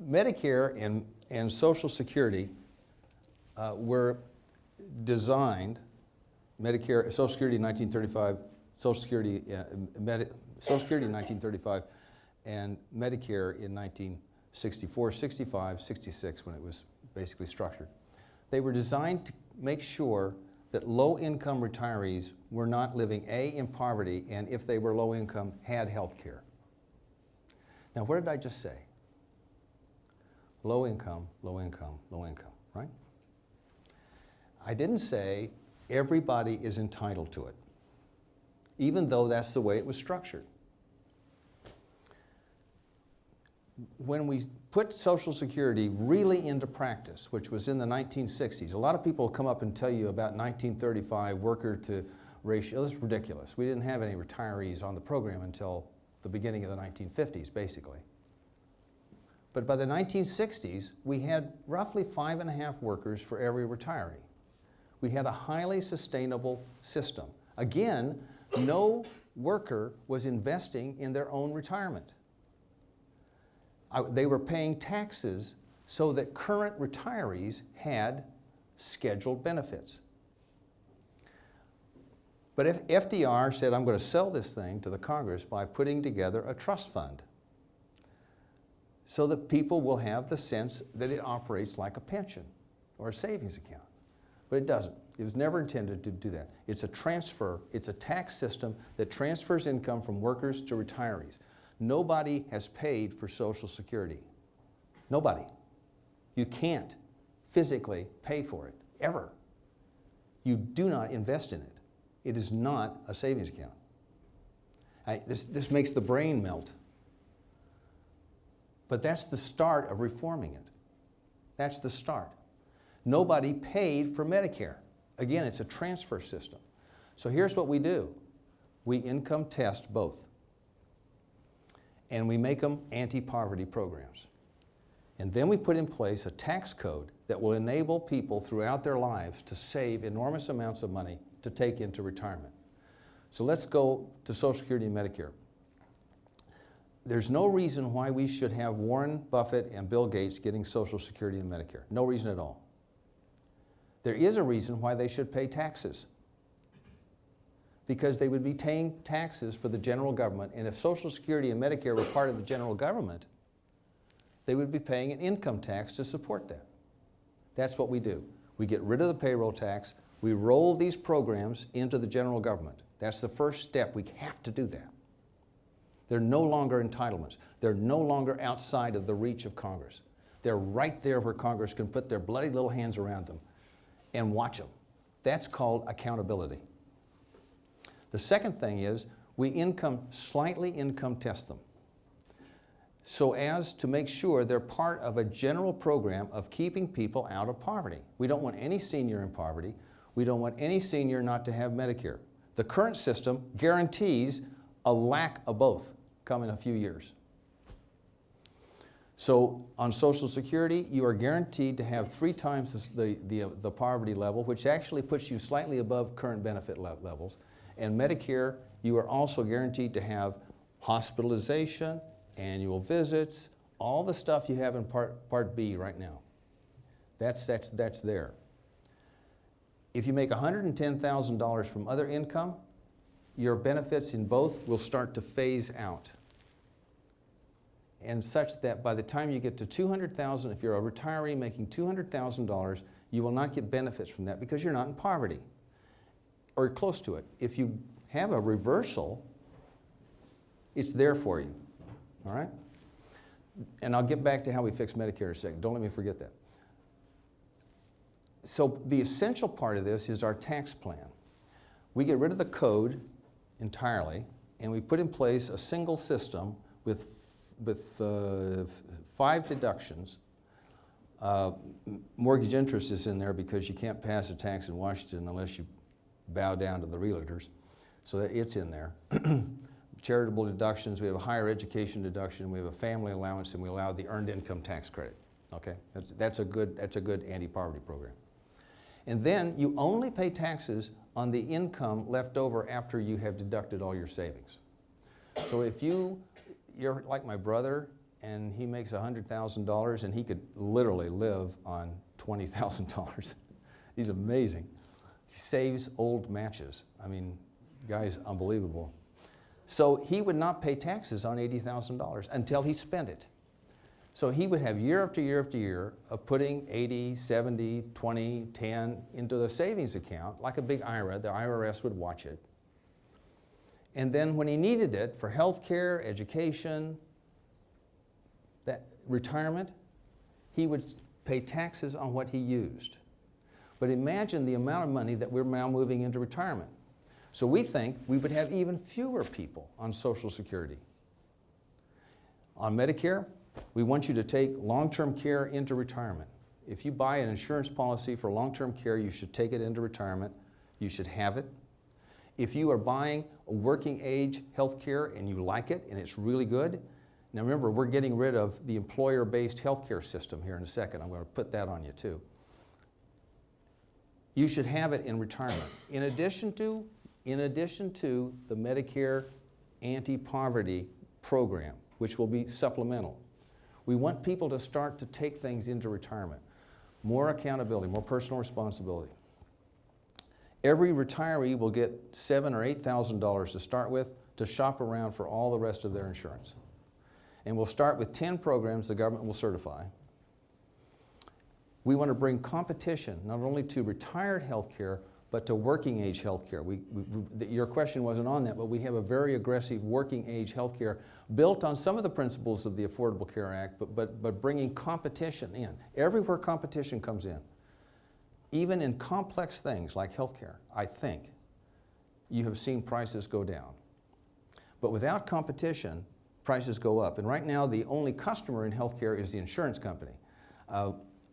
Medicare and Social Security were designed, Medicare, Social Security in 1935, Social Security in 1935, and Medicare in 1964, 65, 66, when it was basically structured. They were designed to make sure that low-income retirees were not living, in poverty, and if they were low income, had health care. Now, what did I just say? Low income, low income, low income, right? I didn't say everybody is entitled to it, even though that's the way it was structured. when we put Social Security really into practice, which was in the 1960s, a lot of people come up and tell you about 1935 worker to ratio. That's ridiculous. We didn't have any retirees on the program until the beginning of the 1950s, basically. But by the 1960s, we had roughly 5.5 workers for every retiree. We had a highly sustainable system. Again, no worker was investing in their own retirement. They were paying taxes so that current retirees had scheduled benefits. But if FDR said, I'm going to sell this thing to the Congress by putting together a trust fund so that people will have the sense that it operates like a pension or a savings account. But it doesn't. It was never intended to do that. It's a transfer, it's a tax system that transfers income from workers to retirees. Nobody has paid for Social Security. Nobody. You can't physically pay for it, ever. You do not invest in it. It is not a savings account. This makes the brain melt. But that's the start of reforming it. That's the start. Nobody paid for Medicare. Again, it's a transfer system. So here's what we do. We income test both. And we make them anti-poverty programs. And then we put in place a tax code that will enable people throughout their lives to save enormous amounts of money to take into retirement. So let's go to Social Security and Medicare. There's no reason why we should have Warren Buffett and Bill Gates getting Social Security and Medicare. No reason at all. There is a reason why they should pay taxes. Because they would be paying taxes for the general government, and if Social Security and Medicare were part of the general government, they would be paying an income tax to support that. That's what we do. We get rid of the payroll tax, we roll these programs into the general government. That's the first step. We have to do that. They're no longer entitlements. They're no longer outside of the reach of Congress. They're right there where Congress can put their bloody little hands around them and watch them. That's called accountability. The second thing is we slightly income test them so as to make sure they're part of a general program of keeping people out of poverty. We don't want any senior in poverty. We don't want any senior not to have Medicare. The current system guarantees a lack of both come in a few years. So on Social Security, you are guaranteed to have 3 times the poverty level, which actually puts you slightly above current benefit levels. And Medicare, you are also guaranteed to have hospitalization, annual visits, all the stuff you have in Part B right now. That's there. If you make $110,000 from other income, your benefits in both will start to phase out. And such that by the time you get to $200,000, if you're a retiree making $200,000, you will not get benefits from that because you're not in poverty or close to it. If you have a reversal, it's there for you, all right? And I'll get back to how we fix Medicare in a second. Don't let me forget that. So the essential part of this is our tax plan. We get rid of the code entirely, and we put in place a single system with 5 deductions. Mortgage interest is in there because you can't pass a tax in Washington unless you bow down to the realtors. So that it's in there. Charitable deductions, we have a higher education deduction, we have a family allowance, and we allow the earned income tax credit. Okay, that's a good anti-poverty program. And then you only pay taxes on the income left over after you have deducted all your savings. So if you're like my brother and he makes $100,000 and he could literally live on $20,000. He's amazing. He saves old matches. I mean, guy's unbelievable. So he would not pay taxes on $80,000 until he spent it. So he would have year after year after year of putting 80, 70, 20, 10 into the savings account, like a big IRA. The IRS would watch it. And then when he needed it for health care, education, that retirement, he would pay taxes on what he used. But imagine the amount of money that we're now moving into retirement. So we think we would have even fewer people on Social Security. On Medicare, We want you to take long-term care into retirement. If you buy an insurance policy for long-term care, you should take it into retirement. You should have it. If you are buying a working age health care and you like it and it's really good, now remember, we're getting rid of the employer-based health care system here in a second. I'm going to put that on you too. You should have it in retirement. In addition to the Medicare anti-poverty program, which will be supplemental. We want people to start to take things into retirement. More accountability, more personal responsibility. Every retiree will get $7,000 or $8,000 to start with to shop around for all the rest of their insurance. And we'll start with 10 programs the government will certify. We want to bring competition not only to retired health care, but to working age health care. Your question wasn't on that, but we have a very aggressive working age health care built on some of the principles of the Affordable Care Act, but bringing competition in. Everywhere competition comes in, even in complex things like health care, I think, you have seen prices go down. But without competition, prices go up. And right now, the only customer in health care is the insurance company.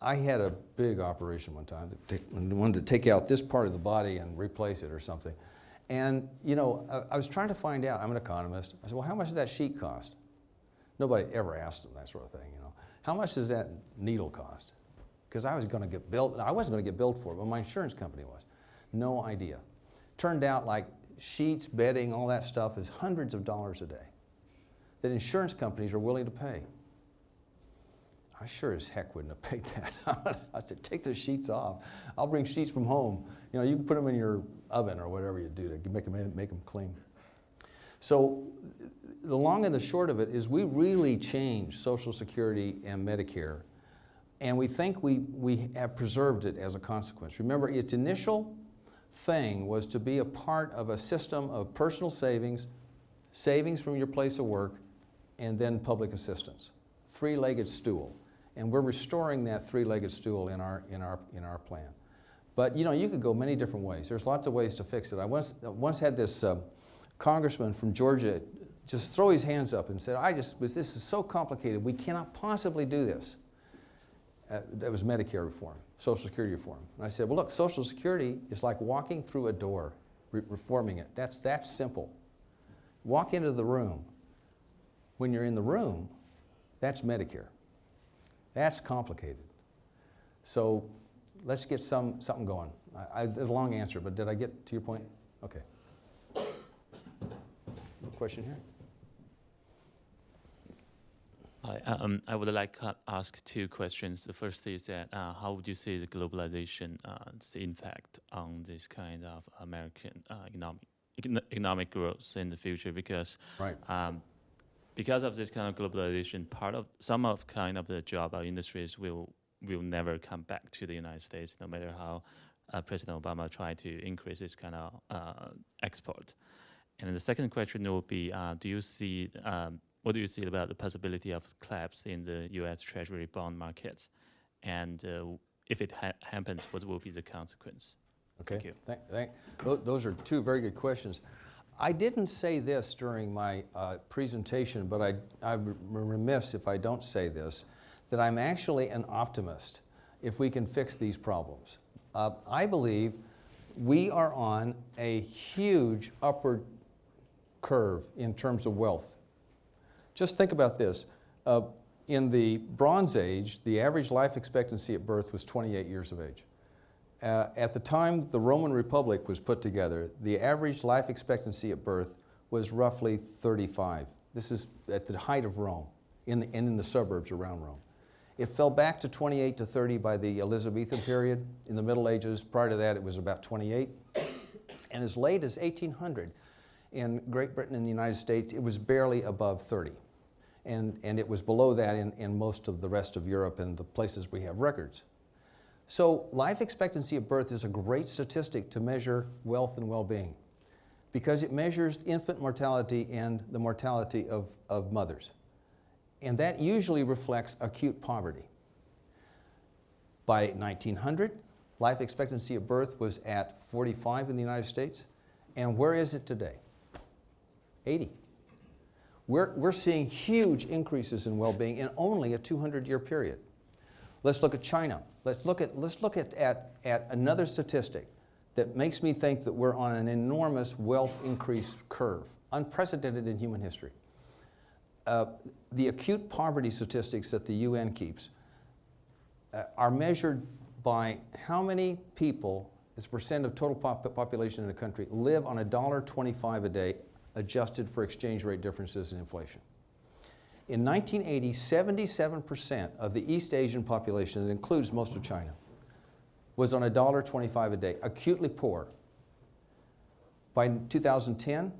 I had a big operation one time, wanted to take out this part of the body and replace it or something. And you know, I was trying to find out, I'm an economist, I said, well, how much does that sheet cost? Nobody ever asked them that sort of thing, you know. How much does that needle cost? Because I was going to get billed, I wasn't going to get billed for it, but my insurance company was. No idea. Turned out like sheets, bedding, all that stuff is hundreds of dollars a day that insurance companies are willing to pay. I sure as heck wouldn't have paid that. I said, take the sheets off. I'll bring sheets from home. You know, you can put them in your oven or whatever you do to make them clean. So the long and the short of it is we really changed Social Security and Medicare, and we think we have preserved it as a consequence. Remember, its initial thing was to be a part of a system of personal savings, savings from your place of work, and then public assistance. Three-legged stool. And we're restoring that three-legged stool in our plan. But you know, you could go many different ways. There's lots of ways to fix it. I once had this congressman from Georgia just throw his hands up and said, this is so complicated, we cannot possibly do this. That was Medicare reform, Social Security reform. And I said, well look, Social Security is like walking through a door, reforming it. That's simple. Walk into the room. When you're in the room, that's Medicare. That's complicated. So let's get something going. It's a long answer, but did I get to your point? Okay. Question here? Hi, I would like to ask two questions. The first is that how would you see the globalization impact on this kind of American economic growth in the future? Because right. Because of this kind of globalization, some of the job or industries will never come back to the United States, no matter how President Obama tried to increase this kind of export. And then the second question will be, what do you see about the possibility of collapse in the U.S. Treasury bond markets? And if it happens, what will be the consequence? Okay. Thank you. Those are two very good questions. I didn't say this during my presentation, but I'm remiss if I don't say this, that I'm actually an optimist if we can fix these problems. I believe we are on a huge upward curve in terms of wealth. Just think about this. In the Bronze Age, the average life expectancy at birth was 28 years of age. At the time the Roman Republic was put together, the average life expectancy at birth was roughly 35. This is at the height of Rome, in the suburbs around Rome. It fell back to 28 to 30 by the Elizabethan period. In the Middle Ages, prior to that, it was about 28. And as late as 1800, in Great Britain and the United States, it was barely above 30. And it was below that in most of the rest of Europe and the places we have records. So life expectancy at birth is a great statistic to measure wealth and well-being because it measures infant mortality and the mortality of mothers. And that usually reflects acute poverty. By 1900, life expectancy at birth was at 45 in the United States. And where is it today? 80. We're seeing huge increases in well-being in only a 200-year period. Let's look at China. Let's look at another statistic that makes me think that we're on an enormous wealth increase curve, unprecedented in human history. The acute poverty statistics that the UN keeps are measured by how many people, as a percent of total population in a country, live on $1.25 a day, adjusted for exchange rate differences and inflation. In 1980, 77% of the East Asian population, that includes most of China, was on $1.25 a day, acutely poor. By 2010,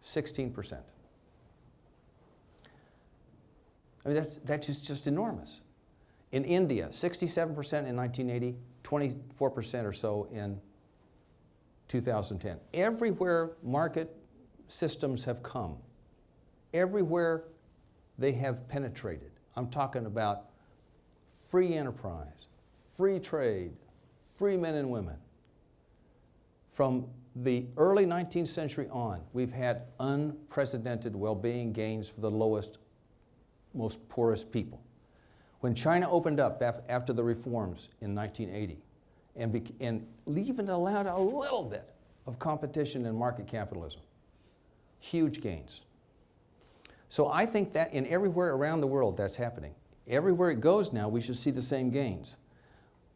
16%. I mean, that's just enormous. In India, 67% in 1980, 24% or so in 2010. Everywhere market systems have come, everywhere they have penetrated, I'm talking about free enterprise, free trade, free men and women. From the early 19th century on, we've had unprecedented well-being gains for the lowest, most poorest people. When China opened up after the reforms in 1980, and even allowed a little bit of competition in market capitalism, huge gains. So I think that in everywhere around the world that's happening. Everywhere it goes now, we should see the same gains.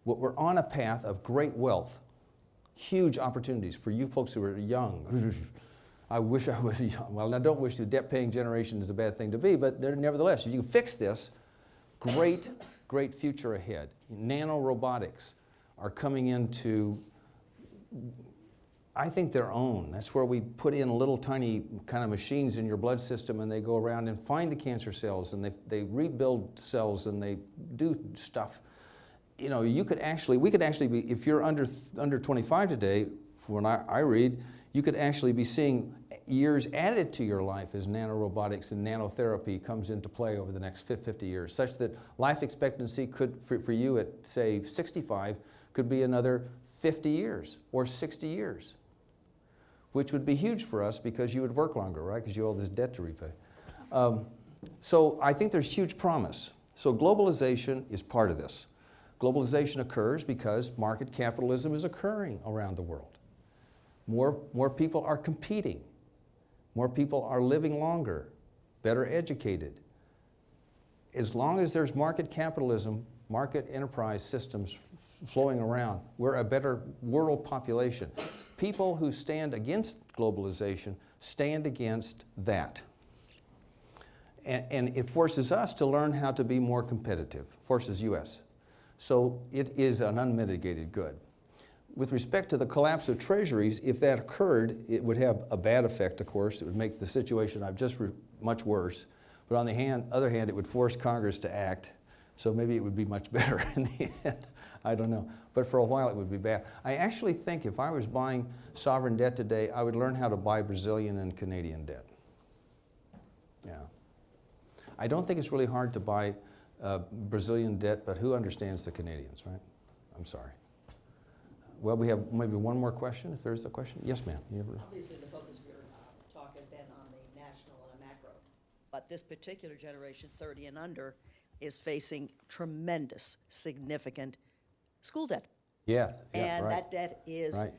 We're on a path of great wealth, huge opportunities for you folks who are young. I wish I was young. Well, I don't wish the debt-paying generation is a bad thing to be, but nevertheless, if you can fix this, great, great future ahead. Nanorobotics are coming into, I think, their own. That's where we put in little tiny kind of machines in your blood system, and they go around and find the cancer cells, and they rebuild cells, and they do stuff. You know, we could actually be, if you're under 25 today, when I read, you could actually be seeing years added to your life as nanorobotics and nanotherapy comes into play over the next 50 years, such that life expectancy could, for you at, say, 65, could be another 50 years or 60 years, which would be huge for us because you would work longer, right? Because you owe this debt to repay. So I think there's huge promise. So globalization is part of this. Globalization occurs because market capitalism is occurring around the world. More people are competing. More people are living longer, better educated. As long as there's market capitalism, market enterprise systems flowing around, we're a better world population. People who stand against globalization stand against that. And it forces us to learn how to be more competitive, forces US. So it is an unmitigated good. With respect to the collapse of treasuries, if that occurred, it would have a bad effect, of course. It would make the situation I've just much worse. But on the other hand, it would force Congress to act. So maybe it would be much better in the end. I don't know. But for a while, it would be bad. I actually think if I was buying sovereign debt today, I would learn how to buy Brazilian and Canadian debt. Yeah. I don't think it's really hard to buy Brazilian debt, but who understands the Canadians, right? I'm sorry. Well, we have maybe one more question, if there's a question. Yes, ma'am. Obviously, the focus of your talk has been on the national and the macro. But this particular generation, 30 and under, is facing tremendous, significant school debt. Yeah, And right. that debt is, Right.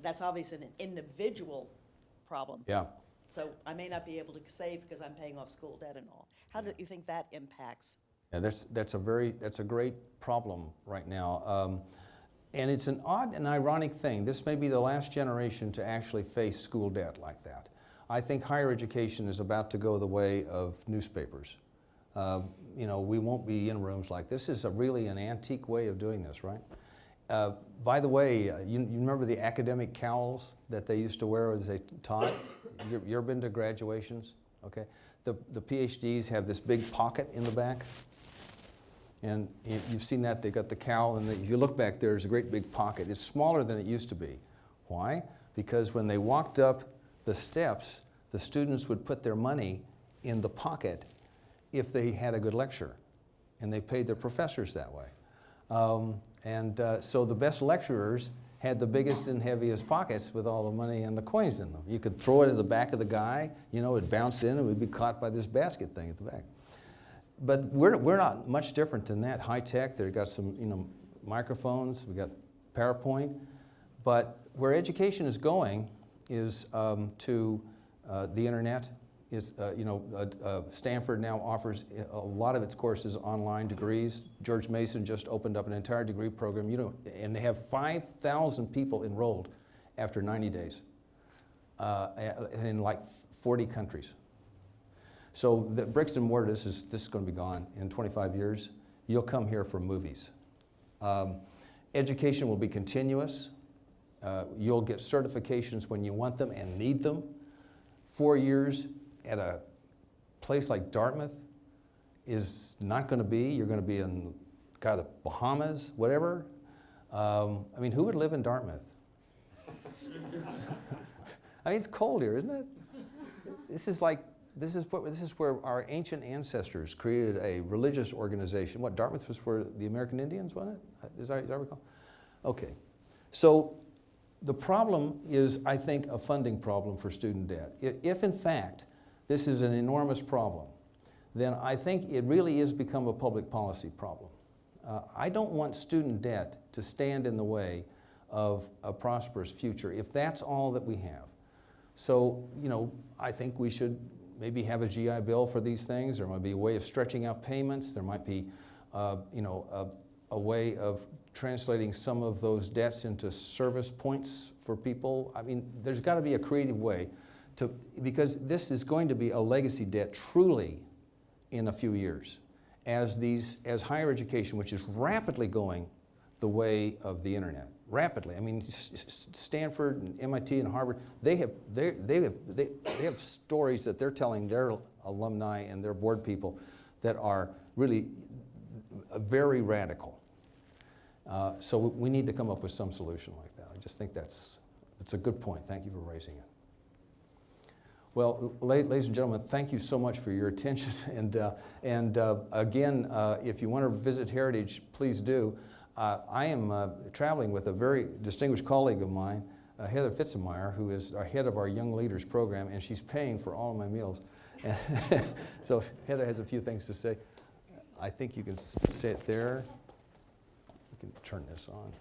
That's obviously an individual problem. Yeah. So I may not be able to save because I'm paying off school debt and all. How do you think that impacts? Yeah, that's a great problem right now. And it's an odd and ironic thing. This may be the last generation to actually face school debt like that. I think higher education is about to go the way of newspapers. You know, we won't be in rooms like this. This is really an antique way of doing this, right? By the way, you remember the academic cowls that they used to wear as they taught? You ever been to graduations? Okay. The PhDs have this big pocket in the back. And you've seen that, they've got the cowl, and if you look back there, there's a great big pocket. It's smaller than it used to be. Why? Because when they walked up the steps, the students would put their money in the pocket if they had a good lecture, and they paid their professors that way. So the best lecturers had the biggest and heaviest pockets with all the money and the coins in them. You could throw it in the back of the guy, you know, it'd bounce in and we'd be caught by this basket thing at the back. But we're not much different than that. High tech, they've got some, you know, microphones, we've got PowerPoint. But where education is going is to the internet. Stanford now offers a lot of its courses online degrees. George Mason just opened up an entire degree program, you know, and they have 5,000 people enrolled after 90 days in like 40 countries. So the bricks and mortar, this is going to be gone in 25 years. You'll come here for movies. Education will be continuous. You'll get certifications when you want them and need them. 4 years at a place like Dartmouth is not going to be. You're going to be in the Bahamas, whatever. I mean, who would live in Dartmouth? I mean, it's cold here, isn't it? This is where our ancient ancestors created a religious organization. What, Dartmouth was for the American Indians, wasn't it? Is that recall? Okay. So the problem is, I think, a funding problem for student debt. If in fact this is an enormous problem, then I think it really is become a public policy problem. I don't want student debt to stand in the way of a prosperous future if that's all that we have. So, you know, I think we should maybe have a GI Bill for these things. There might be a way of stretching out payments. There might be, a way of translating some of those debts into service points for people. I mean, there's got to be a creative way because this is going to be a legacy debt truly in a few years as higher education, which is rapidly going the way of the internet. Rapidly. I mean, Stanford and MIT and Harvard, they have stories that they're telling their alumni and their board people that are really very radical. So we need to come up with some solution like that. I just think that's a good point. Thank you for raising it. Well, ladies and gentlemen, thank you so much for your attention. And again, if you want to visit Heritage, please do. I am traveling with a very distinguished colleague of mine, Heather Fitzemeyer, who is our head of our Young Leaders program, and she's paying for all of my meals. So Heather has a few things to say. I think you can say it there. We can turn this on.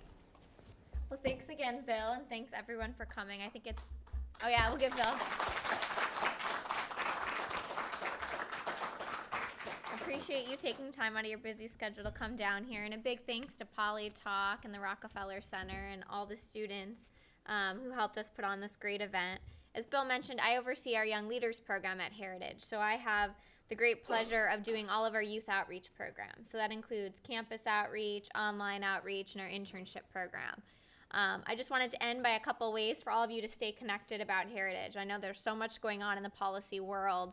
Well, thanks again, Bill, and thanks everyone for coming. I think it's, oh yeah, we'll give Bill. Appreciate you taking time out of your busy schedule to come down here, and a big thanks to PoliTALK and the Rockefeller Center and all the students who helped us put on this great event. As Bill mentioned, I oversee our Young Leaders program at Heritage, so I have the great pleasure of doing all of our youth outreach programs. So that includes campus outreach, online outreach, and our internship program. I just wanted to end by a couple ways for all of you to stay connected about Heritage. I know there's so much going on in the policy world.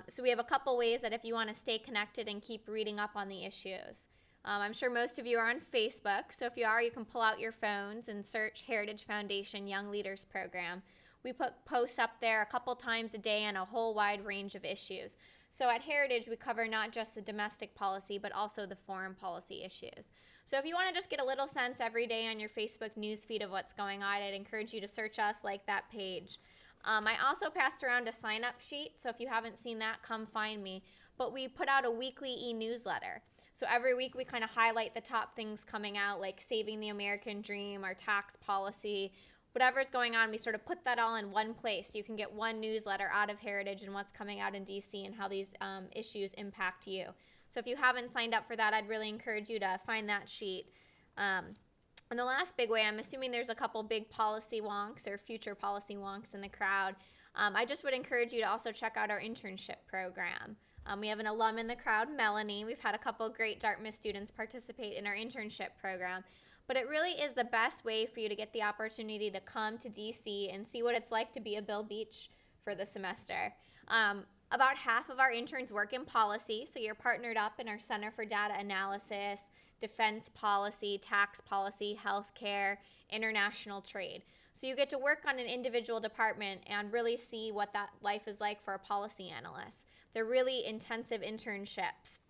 So we have a couple ways that if you want to stay connected and keep reading up on the issues. I'm sure most of you are on Facebook, so if you are, you can pull out your phones and search Heritage Foundation Young Leaders Program. We put posts up there a couple times a day on a whole wide range of issues. So at Heritage, we cover not just the domestic policy, but also the foreign policy issues. So if you want to just get a little sense every day on your Facebook newsfeed of what's going on, I'd encourage you to search us, like that page. I also passed around a sign-up sheet, so if you haven't seen that, come find me. But we put out a weekly e-newsletter. So every week we kind of highlight the top things coming out, like saving the American dream, our tax policy, whatever's going on, we sort of put that all in one place. So you can get one newsletter out of Heritage and what's coming out in DC and how these issues impact you. So if you haven't signed up for that, I'd really encourage you to find that sheet. And the last big way, I'm assuming there's a couple big policy wonks or future policy wonks in the crowd. I just would encourage you to also check out our internship program. We have an alum in the crowd, Melanie. We've had a couple great Dartmouth students participate in our internship program. But it really is the best way for you to get the opportunity to come to DC and see what it's like to be a Bill Beach for the semester. About half of our interns work in policy, so you're partnered up in our Center for Data Analysis, Defense Policy, Tax Policy, Healthcare, International Trade. So you get to work on an individual department and really see what that life is like for a policy analyst. They're really intensive internships.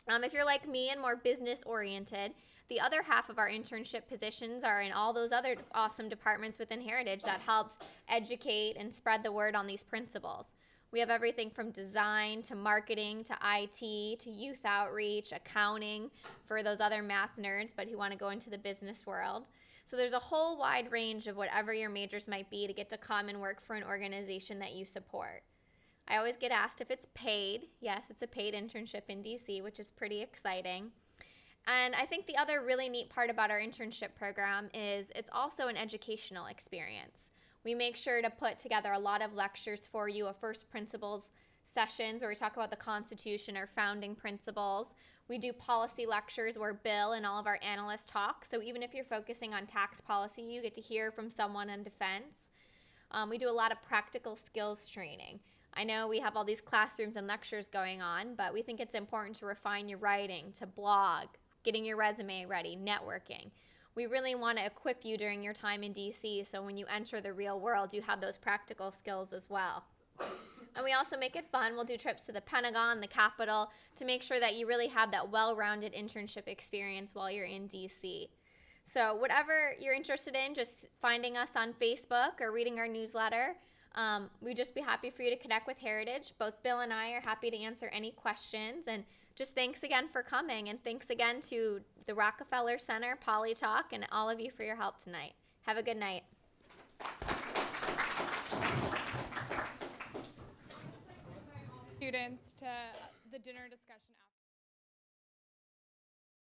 If you're like me and more business oriented, the other half of our internship positions are in all those other awesome departments within Heritage that helps educate and spread the word on these principles. We have everything from design to marketing to IT to youth outreach, accounting for those other math nerds but who want to go into the business world. So there's a whole wide range of whatever your majors might be to get to come and work for an organization that you support. I always get asked if it's paid. Yes, it's a paid internship in DC, which is pretty exciting. And I think the other really neat part about our internship program is it's also an educational experience. We make sure to put together a lot of lectures for you, a first principles sessions where we talk about the Constitution or founding principles. We do policy lectures where Bill and all of our analysts talk. So even if you're focusing on tax policy, you get to hear from someone on defense. We do a lot of practical skills training. I know we have all these classrooms and lectures going on, but we think it's important to refine your writing, to blog, getting your resume ready, networking. We really want to equip you during your time in DC so when you enter the real world, you have those practical skills as well. And we also make it fun. We'll do trips to the Pentagon, the Capitol, to make sure that you really have that well-rounded internship experience while you're in DC. So whatever you're interested in, just finding us on Facebook or reading our newsletter, we'd just be happy for you to connect with Heritage. Both Bill and I are happy to answer any questions. And just thanks again for coming. And thanks again to the Rockefeller Center, PoliTALK, and all of you for your help tonight. Have a good night. Students to the dinner discussion.